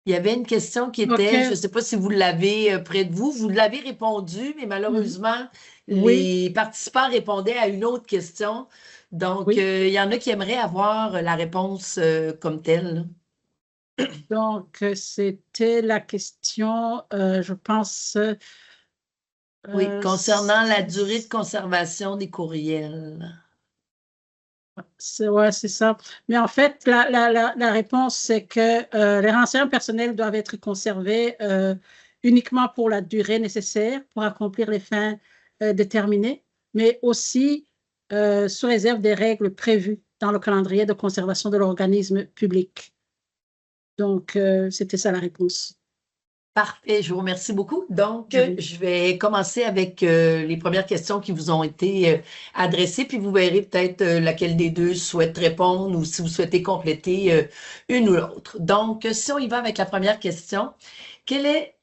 Il y avait une question qui était, je ne sais pas si vous l'avez près de vous, vous l'avez répondu, mais malheureusement, les participants répondaient à une autre question. Donc, il y en a qui aimeraient avoir la réponse comme telle. Donc, c'était la question, je pense. Oui, concernant la durée de conservation des courriels. Ouais, c'est ça. Mais en fait, la réponse, c'est que les renseignements personnels doivent être conservés uniquement pour la durée nécessaire pour accomplir les fins déterminées, mais aussi sous réserve des règles prévues dans le calendrier de conservation de l'organisme public. Donc, c'était ça la réponse. Parfait, je vous remercie beaucoup. Donc, je vais commencer avec les premières questions qui vous ont été adressées, puis vous verrez peut-être laquelle des deux souhaite répondre ou si vous souhaitez compléter une ou l'autre. Donc, si on y va avec la première question,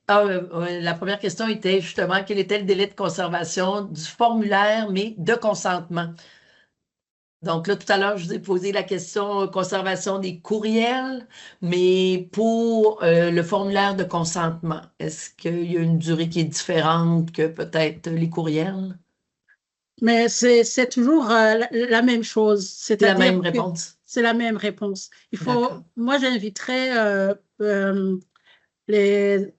la première question était justement quel était le délai de conservation du formulaire, mais de consentement? Donc là, tout à l'heure, je vous ai posé la question conservation des courriels, mais pour le formulaire de consentement, est-ce qu'il y a une durée qui est différente que peut-être les courriels? Mais c'est toujours la même chose. C'est la même réponse. C'est la même réponse. Moi, j'inviterais les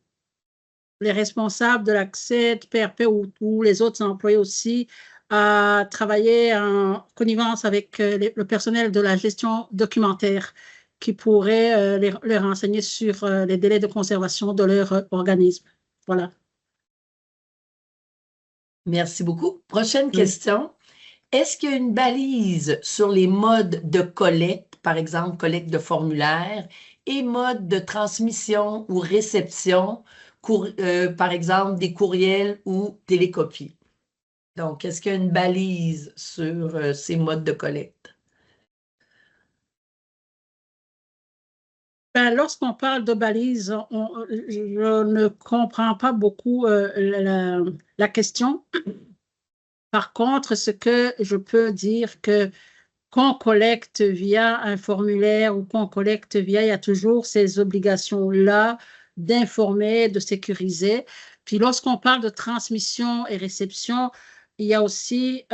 responsables de l'accès de PRP ou les autres employés aussi à travailler en connivence avec le personnel de la gestion documentaire qui pourrait les renseigner sur les délais de conservation de leur organisme. Voilà. Merci beaucoup. Prochaine question. Est-ce qu'il y a une balise sur les modes de collecte, par exemple collecte de formulaires, et mode de transmission ou réception, par exemple des courriels ou télécopies? Donc, est-ce qu'il y a une balise sur ces modes de collecte? Ben, lorsqu'on parle de balise, je ne comprends pas beaucoup la question. Par contre, ce que je peux dire que qu'on collecte via un formulaire ou qu'on collecte via, il y a toujours ces obligations-là d'informer, de sécuriser. Puis lorsqu'on parle de transmission et réception, il y a aussi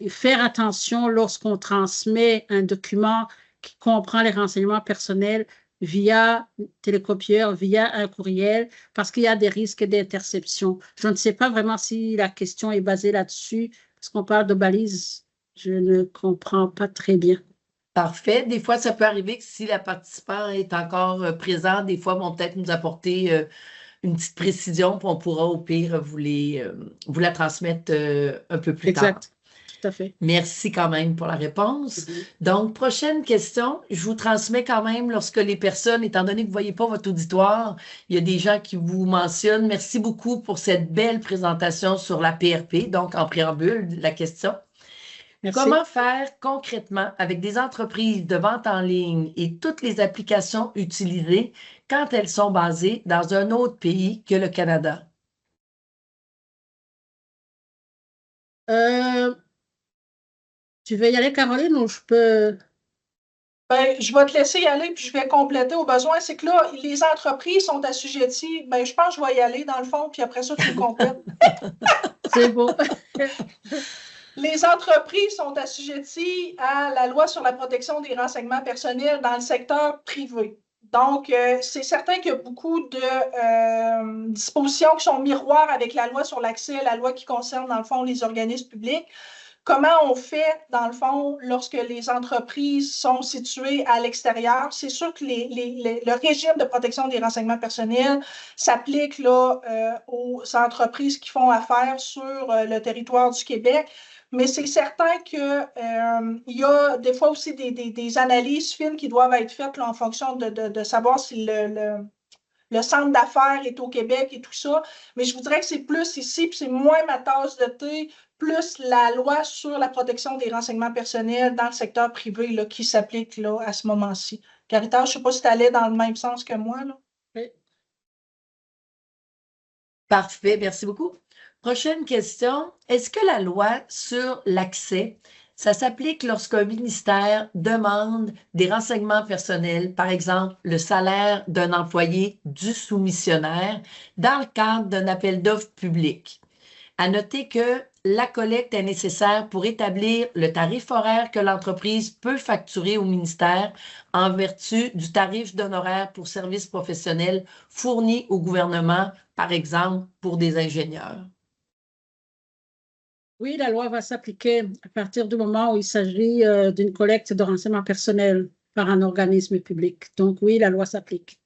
faire attention lorsqu'on transmet un document qui comprend les renseignements personnels via télécopieur, via un courriel, parce qu'il y a des risques d'interception. Je ne sais pas vraiment si la question est basée là-dessus, parce qu'on parle de balises. Je ne comprends pas très bien. Parfait. Des fois, ça peut arriver que si la participant est encore présent, des fois, vont peut-être nous apporter une petite précision, puis on pourra au pire vous la transmettre un peu plus tard. Exact. Tout à fait. Merci quand même pour la réponse. Donc, prochaine question. Je vous transmets quand même lorsque les personnes, étant donné que vous ne voyez pas votre auditoire, il y a des gens qui vous mentionnent. Merci beaucoup pour cette belle présentation sur la PRP, donc en préambule de la question. Merci. Comment faire concrètement avec des entreprises de vente en ligne et toutes les applications utilisées quand elles sont basées dans un autre pays que le Canada? Tu veux y aller, Caroline, ou je peux... Ben, je vais te laisser y aller, puis je vais compléter au besoin. C'est que là, les entreprises sont assujetties. Ben, je pense que je vais y aller dans le fond, puis après ça, tu le complètes. C'est beau. Les entreprises sont assujetties à la loi sur la protection des renseignements personnels dans le secteur privé. Donc, c'est certain qu'il y a beaucoup de dispositions qui sont miroirs avec la loi sur l'accès, la loi qui concerne, dans le fond, les organismes publics. Comment on fait, dans le fond, lorsque les entreprises sont situées à l'extérieur? C'est sûr que le régime de protection des renseignements personnels s'applique là, aux entreprises qui font affaire sur le territoire du Québec. Mais c'est certain qu'il y a des fois aussi des analyses fines qui doivent être faites là, en fonction de savoir si le centre d'affaires est au Québec et tout ça. Mais je vous dirais que c'est plus ici, puis c'est moins ma tasse de thé, plus la loi sur la protection des renseignements personnels dans le secteur privé là, qui s'applique là, à ce moment-ci. Caritas, je ne sais pas si tu allais dans le même sens que moi, là. Oui. Parfait, merci beaucoup. Prochaine question. Est-ce que la loi sur l'accès, ça s'applique lorsqu'un ministère demande des renseignements personnels, par exemple le salaire d'un employé du soumissionnaire, dans le cadre d'un appel d'offres public? À noter que la collecte est nécessaire pour établir le tarif horaire que l'entreprise peut facturer au ministère en vertu du tarif d'honoraires pour services professionnels fournis au gouvernement, par exemple pour des ingénieurs. Oui, la loi va s'appliquer à partir du moment où il s'agit d'une collecte de renseignements personnels par un organisme public. Donc oui, la loi s'applique.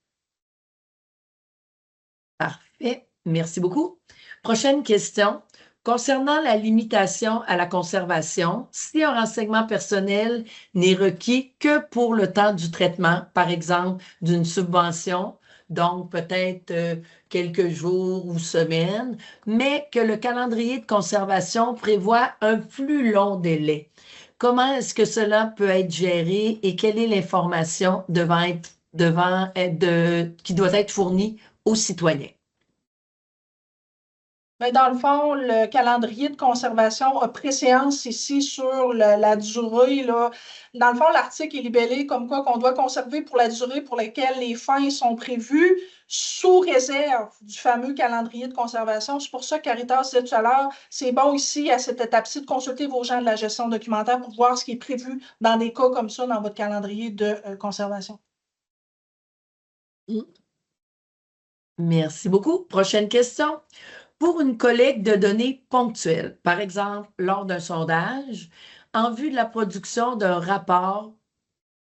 Parfait. Merci beaucoup. Prochaine question. Concernant la limitation à la conservation, si un renseignement personnel n'est requis que pour le temps du traitement, par exemple d'une subvention, donc peut-être quelques jours ou semaines, mais que le calendrier de conservation prévoit un plus long délai, comment est-ce que cela peut être géré et quelle est l'information qui doit être fournie aux citoyens? Mais dans le fond, le calendrier de conservation a préséance ici sur la durée, là. Dans le fond, l'article est libellé comme quoi qu'on doit conserver pour la durée pour laquelle les fins sont prévues, sous réserve du fameux calendrier de conservation. C'est pour ça que Caritas disait tout à l'heure, c'est bon ici, à cette étape-ci, de consulter vos gens de la gestion documentaire pour voir ce qui est prévu dans des cas comme ça dans votre calendrier de conservation. Merci beaucoup. Prochaine question. Pour une collecte de données ponctuelles, par exemple lors d'un sondage, en vue de la production d'un rapport,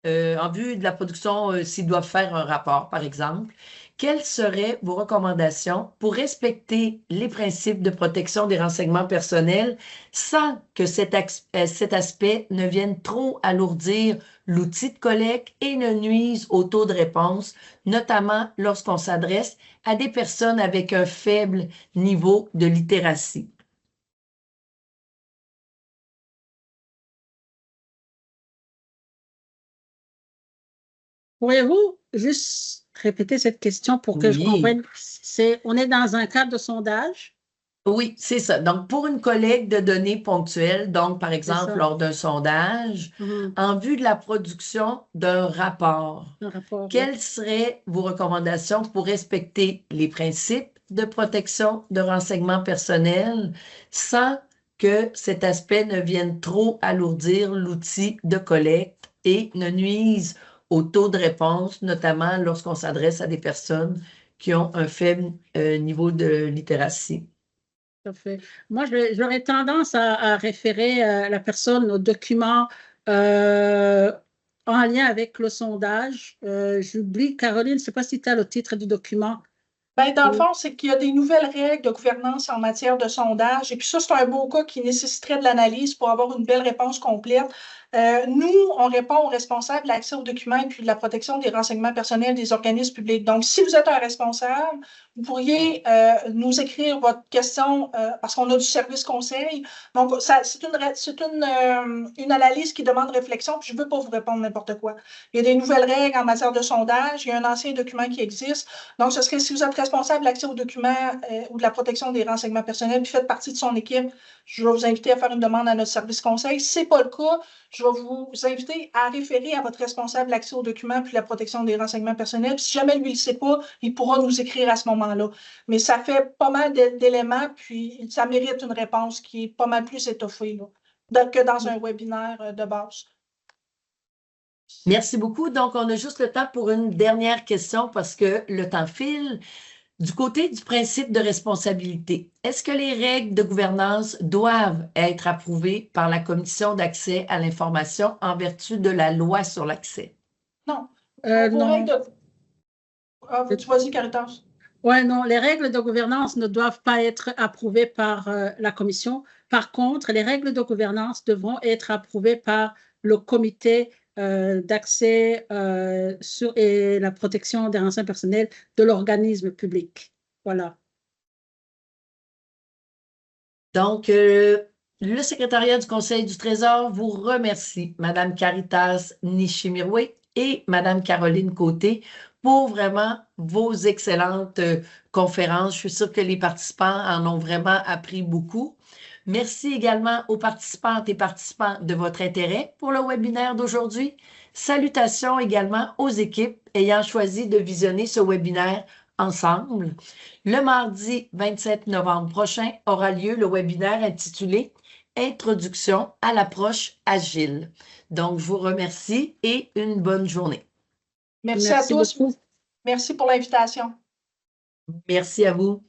s'ils doivent faire un rapport, par exemple, quelles seraient vos recommandations pour respecter les principes de protection des renseignements personnels sans que cet aspect ne vienne trop alourdir l'outil de collecte et ne nuise au taux de réponse, notamment lorsqu'on s'adresse à des personnes avec un faible niveau de littératie? Pourriez-vous juste répéter cette question pour que je Oui. comprenne? On est dans un cadre de sondage? Oui, c'est ça. Donc, pour une collecte de données ponctuelles, donc par exemple ça. lors d'un sondage, en vue de la production d'un rapport, Un rapport, oui. quelles seraient vos recommandations pour respecter les principes de protection de renseignements personnels sans que cet aspect ne vienne trop alourdir l'outil de collecte et ne nuise au taux de réponse, notamment lorsqu'on s'adresse à des personnes qui ont un faible niveau de littératie? Tout à fait. Moi, j'aurais tendance à référer la personne aux documents en lien avec le sondage. J'oublie, Caroline, je ne sais pas si tu as le titre du document. Ben, dans le fond, c'est qu'il y a des nouvelles règles de gouvernance en matière de sondage. Et puis ça, c'est un beau cas qui nécessiterait de l'analyse pour avoir une belle réponse complète. Nous, on répond aux responsables de l'accès aux documents et puis de la protection des renseignements personnels des organismes publics. Donc, si vous êtes un responsable, vous pourriez nous écrire votre question parce qu'on a du service conseil. Donc, c'est une analyse qui demande réflexion, puis je ne veux pas vous répondre n'importe quoi. Il y a des nouvelles règles en matière de sondage, il y a un ancien document qui existe. Donc, ce serait si vous êtes responsable de l'accès aux documents ou de la protection des renseignements personnels, puis faites partie de son équipe, je vais vous inviter à faire une demande à notre service conseil. Si ce n'est pas le cas, je vais vous inviter à référer à votre responsable de l'accès aux documents puis la protection des renseignements personnels. Puis si jamais lui ne le sait pas, il pourra nous écrire à ce moment-là. Mais ça fait pas mal d'éléments, puis ça mérite une réponse qui est pas mal plus étoffée là, que dans un webinaire de base. Merci beaucoup. Donc, on a juste le temps pour une dernière question parce que le temps file. Du côté du principe de responsabilité, est-ce que les règles de gouvernance doivent être approuvées par la Commission d'accès à l'information en vertu de la loi sur l'accès? Non. Non. Tu vas-y, Caritas. Oui, non, les règles de gouvernance ne doivent pas être approuvées par la Commission. Par contre, les règles de gouvernance devront être approuvées par le comité d'accès et la protection des renseignements personnels de l'organisme public. Voilà. Donc, le secrétariat du Conseil du Trésor vous remercie, Madame Caritas Nishimirwe, et Mme Caroline Côté pour vraiment vos excellentes conférences. Je suis sûre que les participants en ont vraiment appris beaucoup. Merci également aux participantes et participants de votre intérêt pour le webinaire d'aujourd'hui. Salutations également aux équipes ayant choisi de visionner ce webinaire ensemble. Le mardi 27 novembre prochain aura lieu le webinaire intitulé « Introduction à l'approche agile ». Donc, je vous remercie et une bonne journée. Merci à tous. beaucoup. Merci pour l'invitation. Merci à vous.